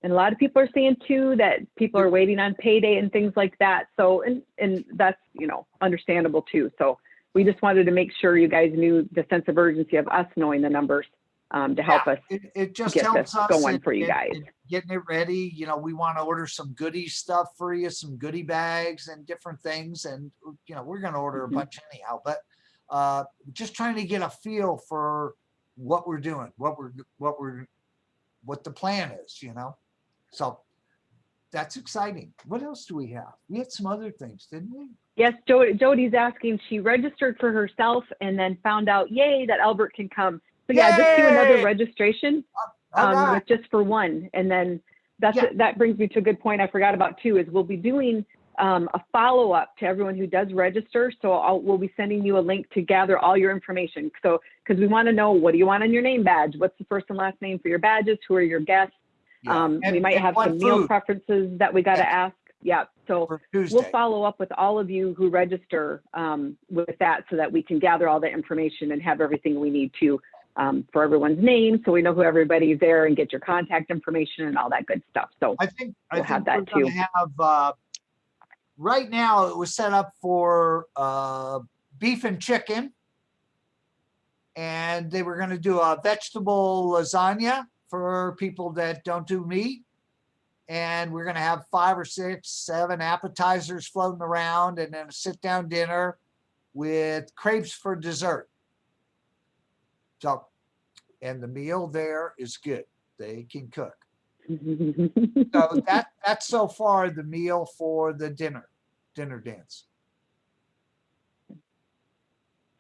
And a lot of people are saying too that people are waiting on payday and things like that. So, and that's, you know, understandable too. So we just wanted to make sure you guys knew the sense of urgency of us knowing the numbers to help us. It just get helps this us going for you guys. Getting it ready. You know, we want to order some goodie stuff for you, some goodie bags and different things. And, you know, we're going to order a bunch anyhow, but just trying to get a feel for what we're doing, what the plan is, you know? So that's exciting. What else do we have? We had some other things, didn't we? Yes, Jody's asking, she registered for herself and then found out, yay, that Albert can come. So yeah, just do another registration with just for one. And then that brings me to a good point I forgot about too, is we'll be doing a follow-up to everyone who does register. So we'll be sending you a link to gather all your information. So, because we want to know, what do you want on your name badge? What's the first and last name for your badges? Who are your guests? We might have some meal preferences that we got to ask. Yeah, so we'll follow up with all of you who register with that so that we can gather all the information and have everything we need to for everyone's name, so we know who everybody's there and get your contact information and all that good stuff. So I think have that too. Have, right now it was set up for beef and chicken, and they were going to do a vegetable lasagna for people that don't do meat. And we're going to have 5 or 6, 7 appetizers floating around, and then a sit-down dinner with crepes for dessert. So, and the meal there is good. They can cook. So that's so far the meal for the dinner. dinner dance.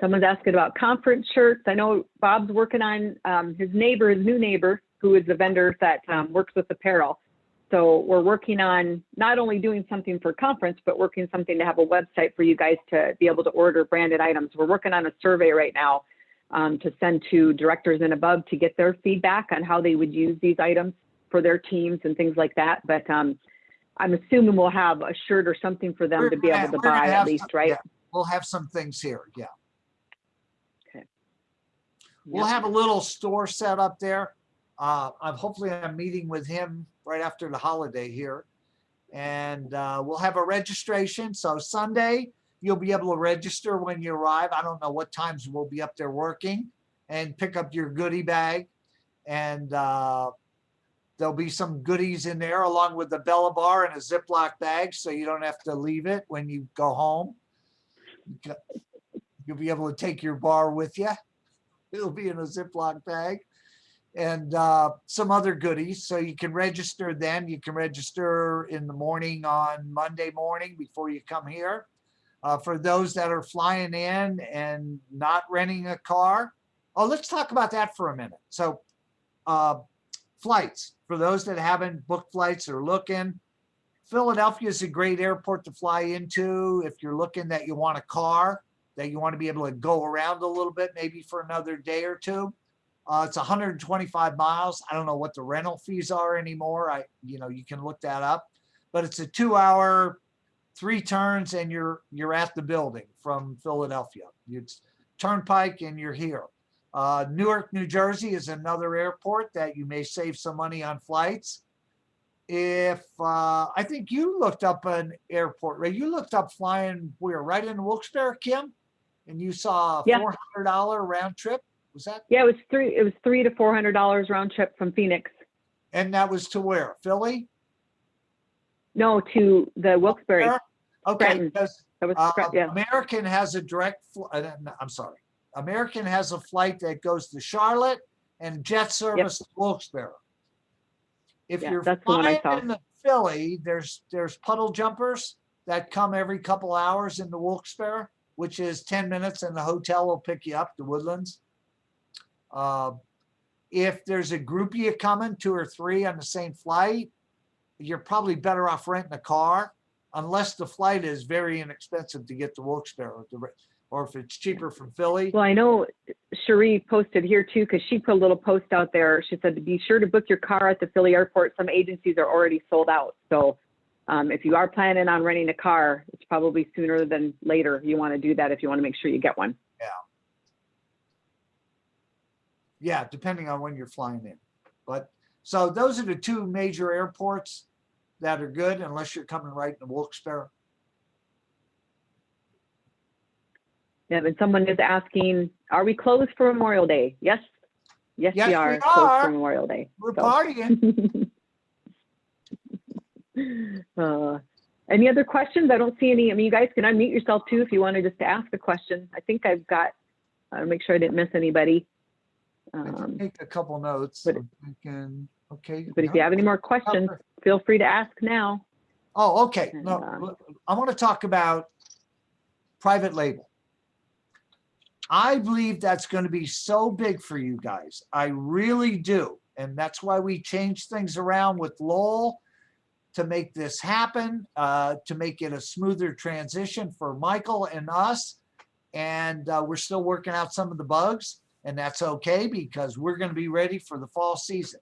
Someone's asking about conference shirts. I know Bob's working on his new neighbor, who is the vendor that works with apparel. So we're working on not only doing something for conference, but working something to have a website for you guys to be able to order branded items. We're working on a survey right now to send to directors and above to get their feedback on how they would use these items for their teams and things like that. But I'm assuming we'll have a shirt or something for them to be able to buy at least, right? Yeah, we'll have some things here. Yeah. Okay. We'll have a little store set up there. Hopefully I'm meeting with him right after the holiday here, and we'll have a registration. So Sunday, you'll be able to register when you arrive. I don't know what times we'll be up there working, and pick up your goodie bag. And there'll be some goodies in there along with the Bella bar and a Ziploc bag, so you don't have to leave it when you go home. You'll be able to take your bar with you. It'll be in a Ziploc bag. And some other goodies. So you can register then. You can register in the morning on Monday morning before you come here. For those that are flying in and not renting a car. Oh, let's talk about that for a minute. So flights, for those that haven't booked flights or looking, Philadelphia is a great airport to fly into if you're looking that you want a car, that you want to be able to go around a little bit, maybe for another day or two. It's 125 miles. I don't know what the rental fees are anymore. You can look that up, but it's a 2-hour, 3 turns, and you're at the building from Philadelphia. It's Turnpike and you're here. Newark, New Jersey is another airport that you may save some money on flights. If I think you looked up an airport, right? You looked up flying where, right in Wilkes-Barre, Kim, and you saw a $400 round trip. Was that? Yeah, it was $300 to $400 round trip from Phoenix. And that was to where? Philly? No, to the Wilkes-Barre. Okay, because yeah. American has a American has a flight that goes to Charlotte and jet service to Wilkes-Barre. If you're flying in Philly, there's puddle jumpers that come every couple hours into Wilkes-Barre, which is 10 minutes, and the hotel will pick you up, the Woodlands. If there's a group of you coming, 2 or 3 on the same flight, you're probably better off renting a car, unless the flight is very inexpensive to get to Wilkes-Barre, or if it's cheaper from Philly. Well, I know Cherie posted here too, because she put a little post out there. She said to be sure to book your car at the Philly airport. Some agencies are already sold out. So if you are planning on renting a car, it's probably sooner than later. You want to do that if you want to make sure you get one. Yeah, depending on when you're flying in. But so those are the 2 major airports that are good, unless you're coming right into Wilkes-Barre. Yeah, but someone is asking, are we closed for Memorial Day? Yes, we are closed for Memorial Day. We're partying. Any other questions? I don't see any. I mean, you guys can unmute yourself too if you wanted just to ask a question. I think I've got, make sure I didn't miss anybody. I can take a couple notes. But if you have any more questions, feel free to ask now. Oh, okay. No, I want to talk about private label. I believe that's going to be so big for you guys. I really do. And that's why we changed things around with Lowell to make this happen, to make it a smoother transition for Michael and us. And we're still working out some of the bugs. And that's okay, because we're going to be ready for the fall season.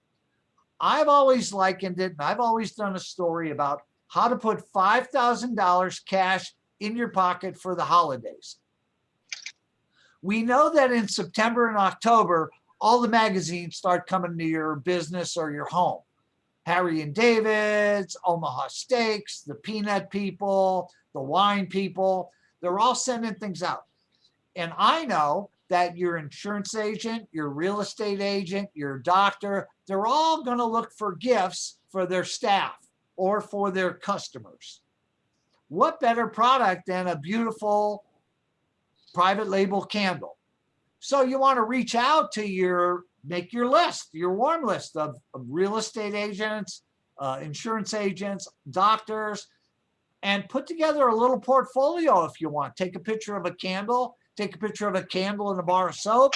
I've always likened it, and I've always done a story about how to put $5,000 cash in your pocket for the holidays. We know that in September and October, all the magazines start coming to your business or your home. Harry and David's, Omaha Steaks, the Peanut People, the Wine People, they're all sending things out. And I know that your insurance agent, your real estate agent, your doctor, they're all going to look for gifts for their staff or for their customers. What better product than a beautiful private label candle? So you want to reach out to make your list, your warm list of real estate agents, insurance agents, doctors, and put together a little portfolio if you want. Take a picture of a candle, take a picture of a candle and a bar of soap,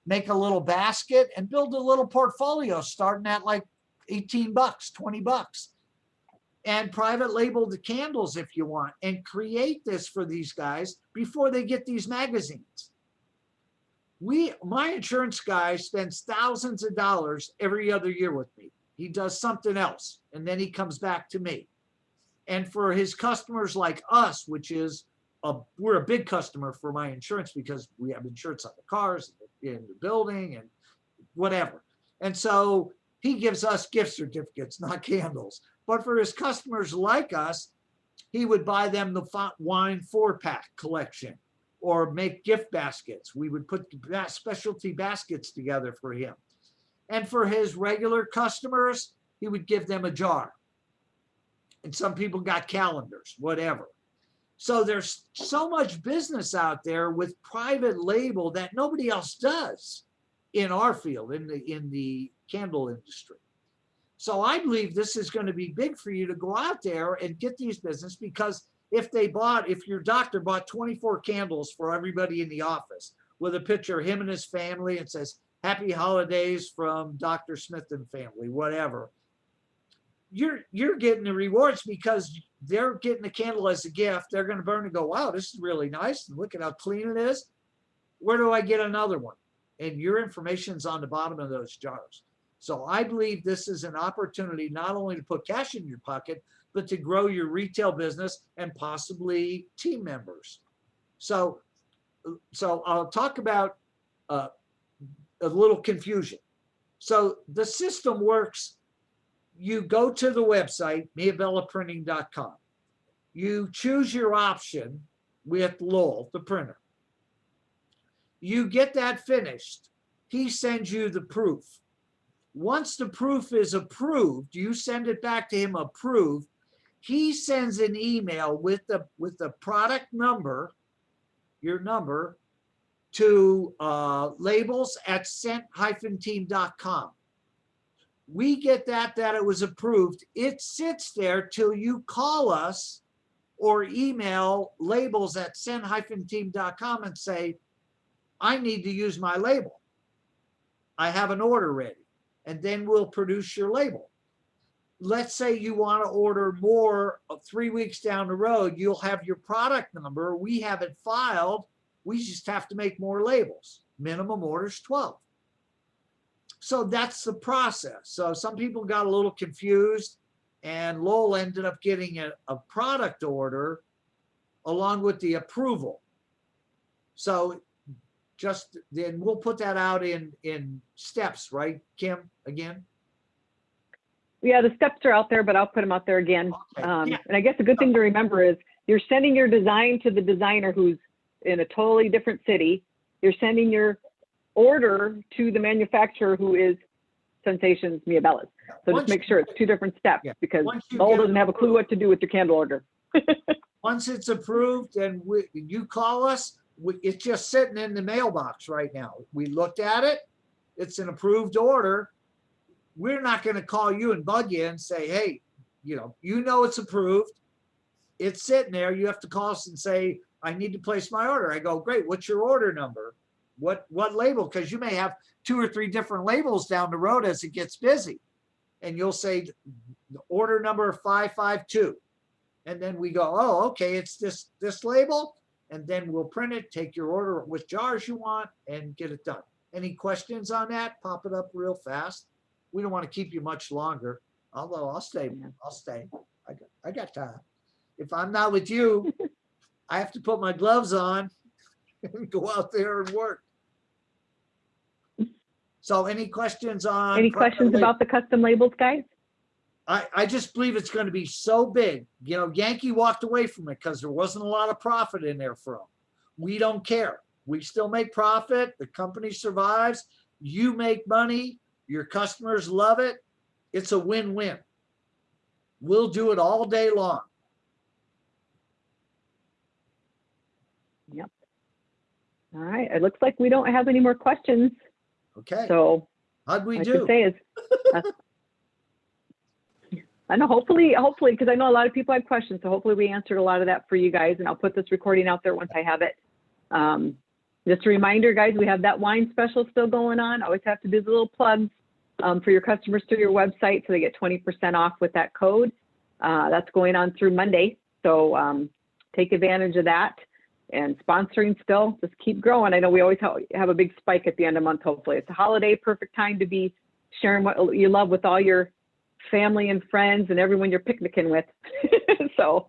make a little basket and build a little portfolio starting at like 18 bucks, 20 bucks. And private label the candles if you want, and create this for these guys before they get these magazines. My insurance guy spends thousands of dollars every other year with me. He does something else, and then he comes back to me. And for his customers like us, which is we're a big customer for my insurance because we have insurance on the cars, in the building, and whatever. And so he gives us gift certificates, not candles. But for his customers like us, he would buy them the wine 4-pack collection or make gift baskets. We would put specialty baskets together for him. And for his regular customers, he would give them a jar. And some people got calendars, whatever. So there's so much business out there with private label that nobody else does in our field, in the candle industry. So I believe this is going to be big for you to go out there and get these business, because if your doctor bought 24 candles for everybody in the office with a picture of him and his family and says, "Happy holidays from Dr. Smith and family," whatever, you're getting the rewards because they're getting the candle as a gift. They're going to burn and go, "Wow, this is really nice. And look at how clean it is. Where do I get another one?" And your information's on the bottom of those jars. So I believe this is an opportunity not only to put cash in your pocket, but to grow your retail business and possibly team members. So I'll talk about a little confusion. So the system works. You go to the website, miabellaprinting.com. You choose your option with Lowell, the printer. You get that finished. He sends you the proof. Once the proof is approved, you send it back to him approved. He sends an email with the product number, your number, to labels@scent-team.com. We get that it was approved. It sits there till you call us or email labels@scent-team.com and say, "I need to use my label. I have an order ready." And then we'll produce your label. Let's say you want to order more 3 weeks down the road, you'll have your product number. We have it filed. We just have to make more labels. Minimum order's 12. So that's the process. So some people got a little confused, and Lowell ended up getting a product order along with the approval. So just then we'll put that out in steps, right, Kim, again? Yeah, the steps are out there, but I'll put them out there again. Okay. And I guess a good thing to remember is you're sending your design to the designer who's in a totally different city. You're sending your order to the manufacturer who is Sensations Miabellas. So just make sure it's 2 different steps, because Lowell doesn't have a clue what to do with your candle order. Once it's approved and you call us, it's just sitting in the mailbox right now. We looked at it. It's an approved order. We're not going to call you and bug you and say, "Hey, you know it's approved. It's sitting there." You have to call us and say, "I need to place my order." I go, "Great. What's your order number? What label?" Because you may have 2 or 3 different labels down the road as it gets busy. And you'll say order number 552. And then we go, "Oh, okay, it's this label." And then we'll print it, take your order, which jars you want, and get it done. Any questions on that? Pop it up real fast. We don't want to keep you much longer, although I'll stay. I got time. If I'm not with you, I have to put my gloves on and go out there and work. So any questions on? Any questions about the custom labels, guys? I just believe it's going to be so big. Yankee walked away from it because there wasn't a lot of profit in there for him. We don't care. We still make profit. The company survives. You make money. Your customers love it. It's a win-win. We'll do it all day long. Yep. All right. It looks like we don't have any more questions. Okay. So how'd we what I do? could say is And hopefully, because I know a lot of people have questions, so hopefully we answered a lot of that for you guys, and I'll put this recording out there once I have it. Just a reminder, guys, we have that wine special still going on. Always have to do the little plugs for your customers through your website, so they get 20% off with that code. That's going on through Monday, so take advantage of that. And sponsoring still, just keep growing. I know we always have a big spike at the end of the month, hopefully. It's a holiday, perfect time to be sharing what you love with all your family and friends and everyone you're picnicking with. So,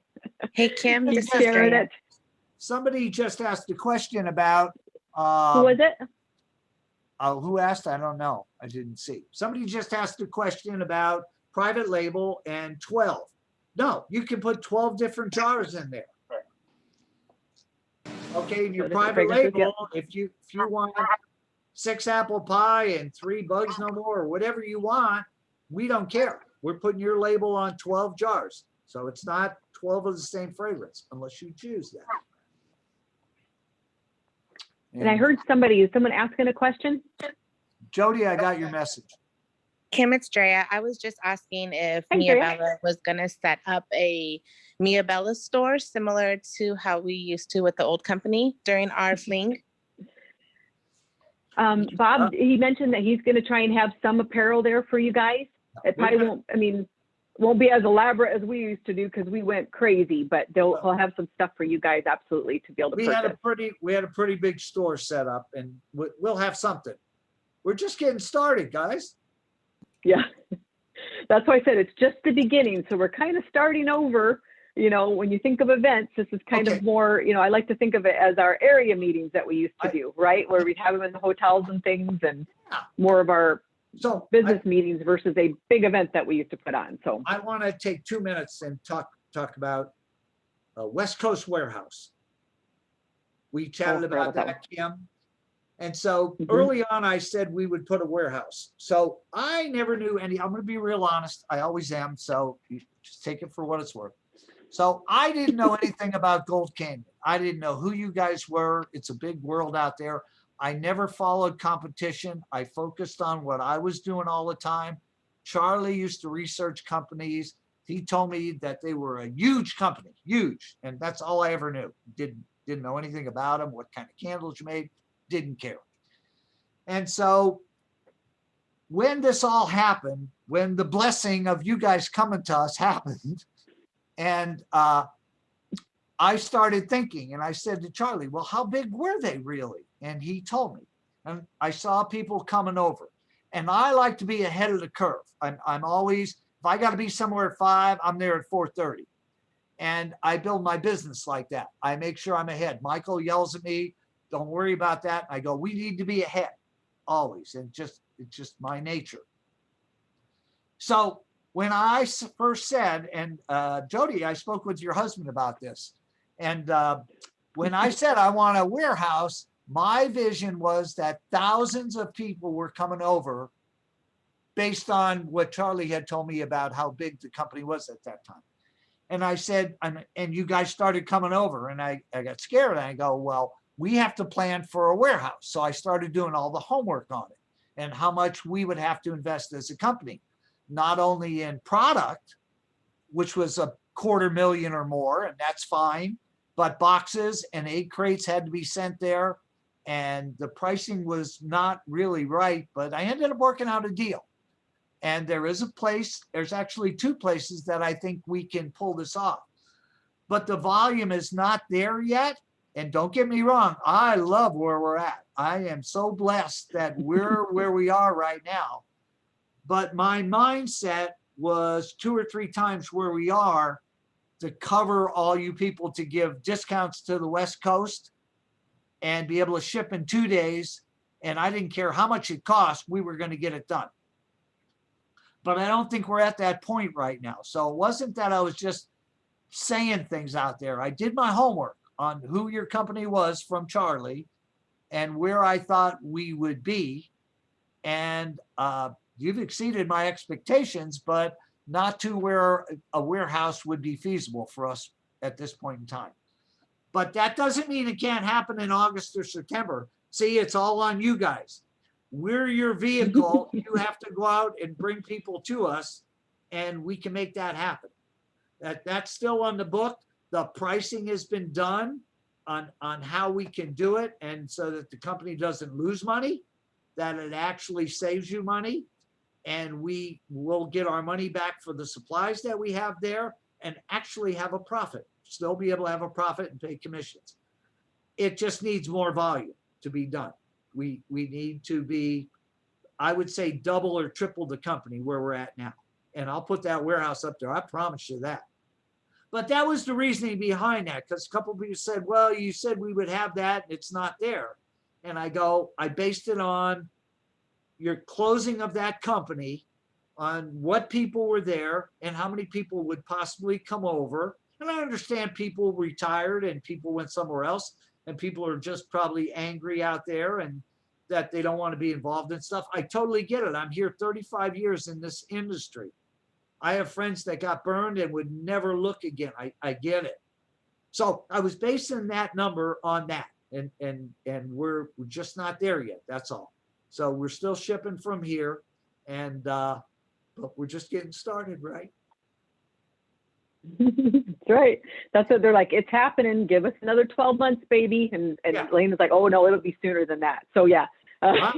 Hey, Kim, this is sharing Drea. it. Somebody just asked a question about, Who was it? who asked? I don't know. I didn't see. Somebody just asked a question about private label and 12. No, you can put 12 different jars in there. Okay, in your So different private fragrances, label, if you want 6 apple pie and 3 bugs no more, or whatever you want, we don't care. We're putting your label on 12 jars. So it's not 12 of the same fragrance unless you choose that. And I heard is someone asking a question? Jody, I got your message. Kim, it's Drea. I was just asking if Hi, Mia Drea. Bella was going to set up a Mia Bella store similar to how we used to with the old company during our fling. Bob, he mentioned that he's going to try and have some apparel there for you guys. It probably won't be as elaborate as we used to do because we went crazy, but he'll have some stuff for you guys absolutely to be able to purchase. We had a pretty big store set up, and we'll have something. We're just getting started, guys. Yeah, that's why I said it's just the beginning. So we're kind of starting over. You know, when you think of events, this is kind of more, you know, I like to think of it as our area meetings that we used to do, right? Where we'd have them in the hotels and things, and more of our business meetings versus a big event that we used to put on. So I want to take 2 minutes and talk about West Coast Warehouse. We chatted about that, Kim. And so early on, I said we would put a warehouse. So I never knew any, I'm going to be real honest. I always am. So you just take it for what it's worth. So I didn't know anything about Gold Canyon. I didn't know who you guys were. It's a big world out there. I never followed competition. I focused on what I was doing all the time. Charlie used to research companies. He told me that they were a huge company, huge. And that's all I ever knew. Didn't know anything about them, what kind of candles you made. Didn't care. And so when this all happened, when the blessing of you guys coming to us happened, and I started thinking, and I said to Charlie, well, how big were they really? And he told me, and I saw people coming over, and I like to be ahead of the curve. I'm always, if I got to be somewhere at 5, I'm there at 4:30. And I build my business like that. I make sure I'm ahead. Michael yells at me, don't worry about that. I go, we need to be ahead always. And it's just my nature. So when I first said, and Jody, I spoke with your husband about this. And when I said I want a warehouse, my vision was that thousands of people were coming over based on what Charlie had told me about how big the company was at that time. And I said, and you guys started coming over, and I got scared. And I go, well, we have to plan for a warehouse. So I started doing all the homework on it and how much we would have to invest as a company, not only in product, which was $250,000 or more, and that's fine, but boxes and egg crates had to be sent there. And the pricing was not really right, but I ended up working out a deal. And there is a place, there's actually 2 places that I think we can pull this off. But the volume is not there yet. And don't get me wrong, I love where we're at. I am so blessed that we're where we are right now. But my mindset was 2 or 3 times where we are to cover all you people, to give discounts to the West Coast and be able to ship in 2 days. And I didn't care how much it cost, we were going to get it done. But I don't think we're at that point right now. So it wasn't that I was just saying things out there. I did my homework on who your company was from Charlie and where I thought we would be. And you've exceeded my expectations, but not to where a warehouse would be feasible for us at this point in time. But that doesn't mean it can't happen in August or September. See, it's all on you guys. We're your vehicle. You have to go out and bring people to us. and we can make that happen. That's still on the book. The pricing has been done on how we can do it, and so that the company doesn't lose money, that it actually saves you money, and we will get our money back for the supplies that we have there and actually have a profit, still be able to have a profit and pay commissions. It just needs more volume to be done. We need to be, I would say, double or triple the company where we're at now. And I'll put that warehouse up there. I promise you that. But that was the reasoning behind that, because a couple of people said, well, you said we would have that and it's not there. And I go, I based it on your closing of that company, on what people were there and how many people would possibly come over. And I understand people retired and people went somewhere else, and people are just probably angry out there and that they don't want to be involved in stuff. I totally get it. I'm here 35 years in this industry. I have friends that got burned and would never look again. I get it. So I was basing that number on that, and we're just not there yet. That's all. So we're still shipping from here, and but we're just getting started, right? That's right. That's what they're like. It's happening. Give us another 12 months, baby. And Yeah. Elena's like, oh no, it'll be sooner than that. So yeah, people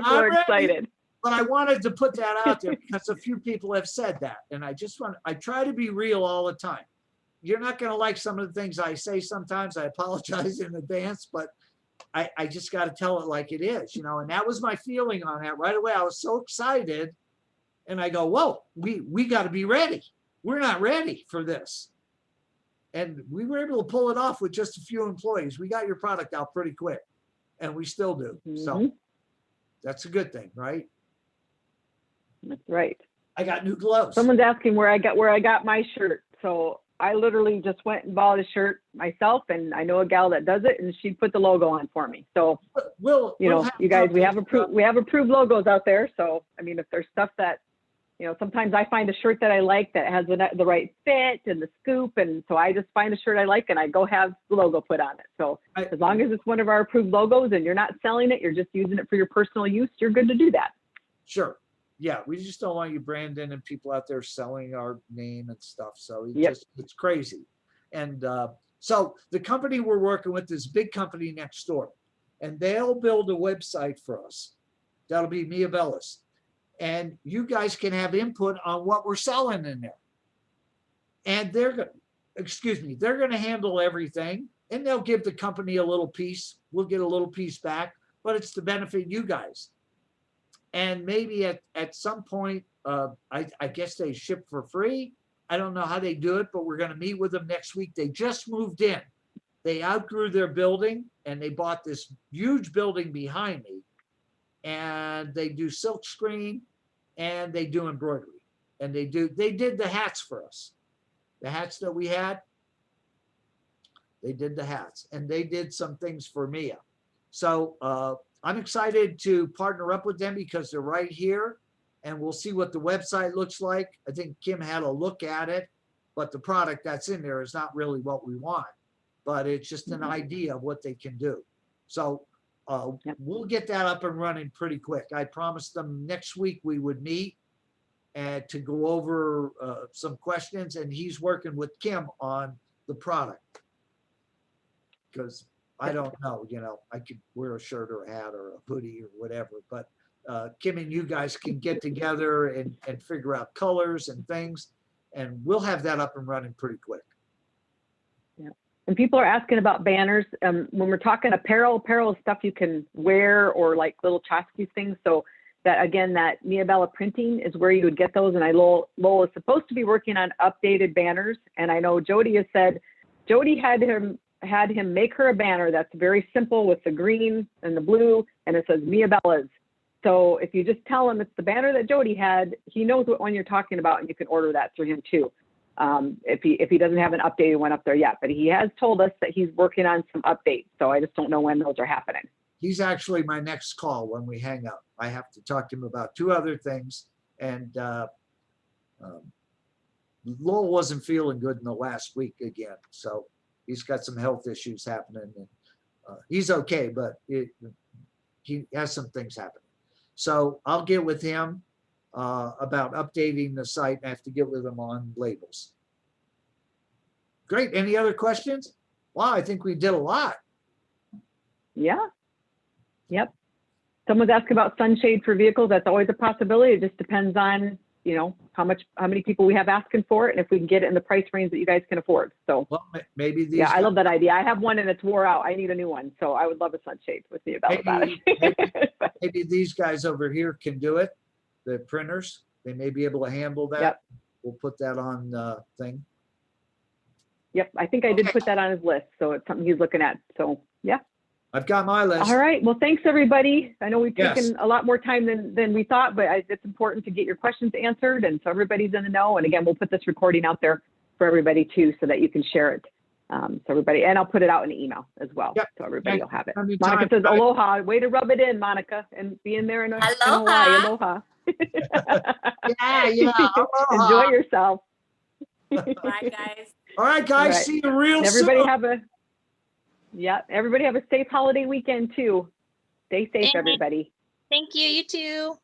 are ready. excited. But I wanted to put that out there because a few people have said that. And I try to be real all the time. You're not going to like some of the things I say sometimes. I apologize in advance, but I just got to tell it like it is, and that was my feeling on that right away. I was so excited, and I go, whoa, we got to be ready. We're not ready for this. And we were able to pull it off with just a few employees. We got your product out pretty quick, and we still do. So that's a good thing, right? That's right. I got new gloves. Someone's asking where I got my shirt. So I literally just went and bought a shirt myself, and I know a gal that does it, and she put the logo on for me. So you guys, we have approved logos out there. So I mean, if there's stuff that, sometimes I find a shirt that I like that has the right fit and the scoop, and so I just find a shirt I like and I go have the logo put on it. So as long as it's one of our approved logos and you're not selling it, you're just using it for your personal use, you're good to do that. Sure. Yeah, we just don't want you branding and people out there selling our name and stuff. So it's crazy. And so the company we're working with is a big company next door, and they'll build a website for us. That'll be Mia Bellis. And you guys can have input on what we're selling in there. And they're going to handle everything, and they'll give the company a little piece. We'll get a little piece back, but it's to benefit you guys. And maybe at some point, I guess they ship for free. I don't know how they do it, but we're going to meet with them next week. They just moved in. They outgrew their building, and they bought this huge building behind me. And they do silk screen, and they do embroidery. And they did the hats for us. The hats that we had, they did the hats. And they did some things for Mia. So, I'm excited to partner up with them because they're right here, and we'll see what the website looks like. I think Kim had a look at it, but the product that's in there is not really what we want, but it's just an idea of what they can do. So we'll get that up and running pretty quick. I promised them next week we would meet and to go over some questions, and he's working with Kim on the product because I don't know, I could wear a shirt or a hat or a hoodie or whatever, but Kim and you guys can get together and figure out colors and things, and we'll have that up and running pretty quick. Yeah. And people are asking about banners. When we're talking apparel is stuff you can wear or like little tchotchke things. So that, again, that Mia Bella printing is where you would get those. And Lowell is supposed to be working on updated banners. And I know Jody has said, Jody had him make her a banner that's very simple with the green and the blue, and it says Mia Bella's. So if you just tell him it's the banner that Jody had, he knows what one you're talking about, and you can order that through him too. If he doesn't have an updated one up there yet, but he has told us that he's working on some updates. So I just don't know when those are happening. He's actually my next call when we hang up. I have to talk to him about two other things, and Lowell wasn't feeling good in the last week again, so he's got some health issues happening, and he's okay, but he has some things happening. So I'll get with him. about updating the site. I have to get with them on labels. Great. Any other questions? Wow, I think we did a lot. Yeah. Yep. Someone's asking about sunshade for vehicles. That's always a possibility. It just depends on, you know, how many people we have asking for it, and if we can get it in the price range that you guys can afford. So Well, maybe these. yeah, I love that idea. I have one and it's wore out. I need a new one. So I would love a sunshade with the about Maybe these guys over here can do it. The printers, they may be able to handle that. Yep. We'll put that on thing. Yep. I think I did put that on his list. So it's something he's looking at. So yeah. I've got my list. All right. Well, thanks everybody. I know we've Yes. taken a lot more time than we thought, but it's important to get your questions answered. And so everybody's in the know. And again, we'll put this recording out there for everybody too, so that you can share it. So everybody, and I'll put it out in an email as well. Yep. So everybody will have it. Anytime. Monica says, aloha. Way to rub it in, Monica, and be in there in Hawaii. Aloha. Yeah. Aloha. Enjoy yourself. Bye, guys. All right, guys. All right. See you real And everybody soon. everybody have a safe holiday weekend too. Stay safe, everybody. Thank you. You too.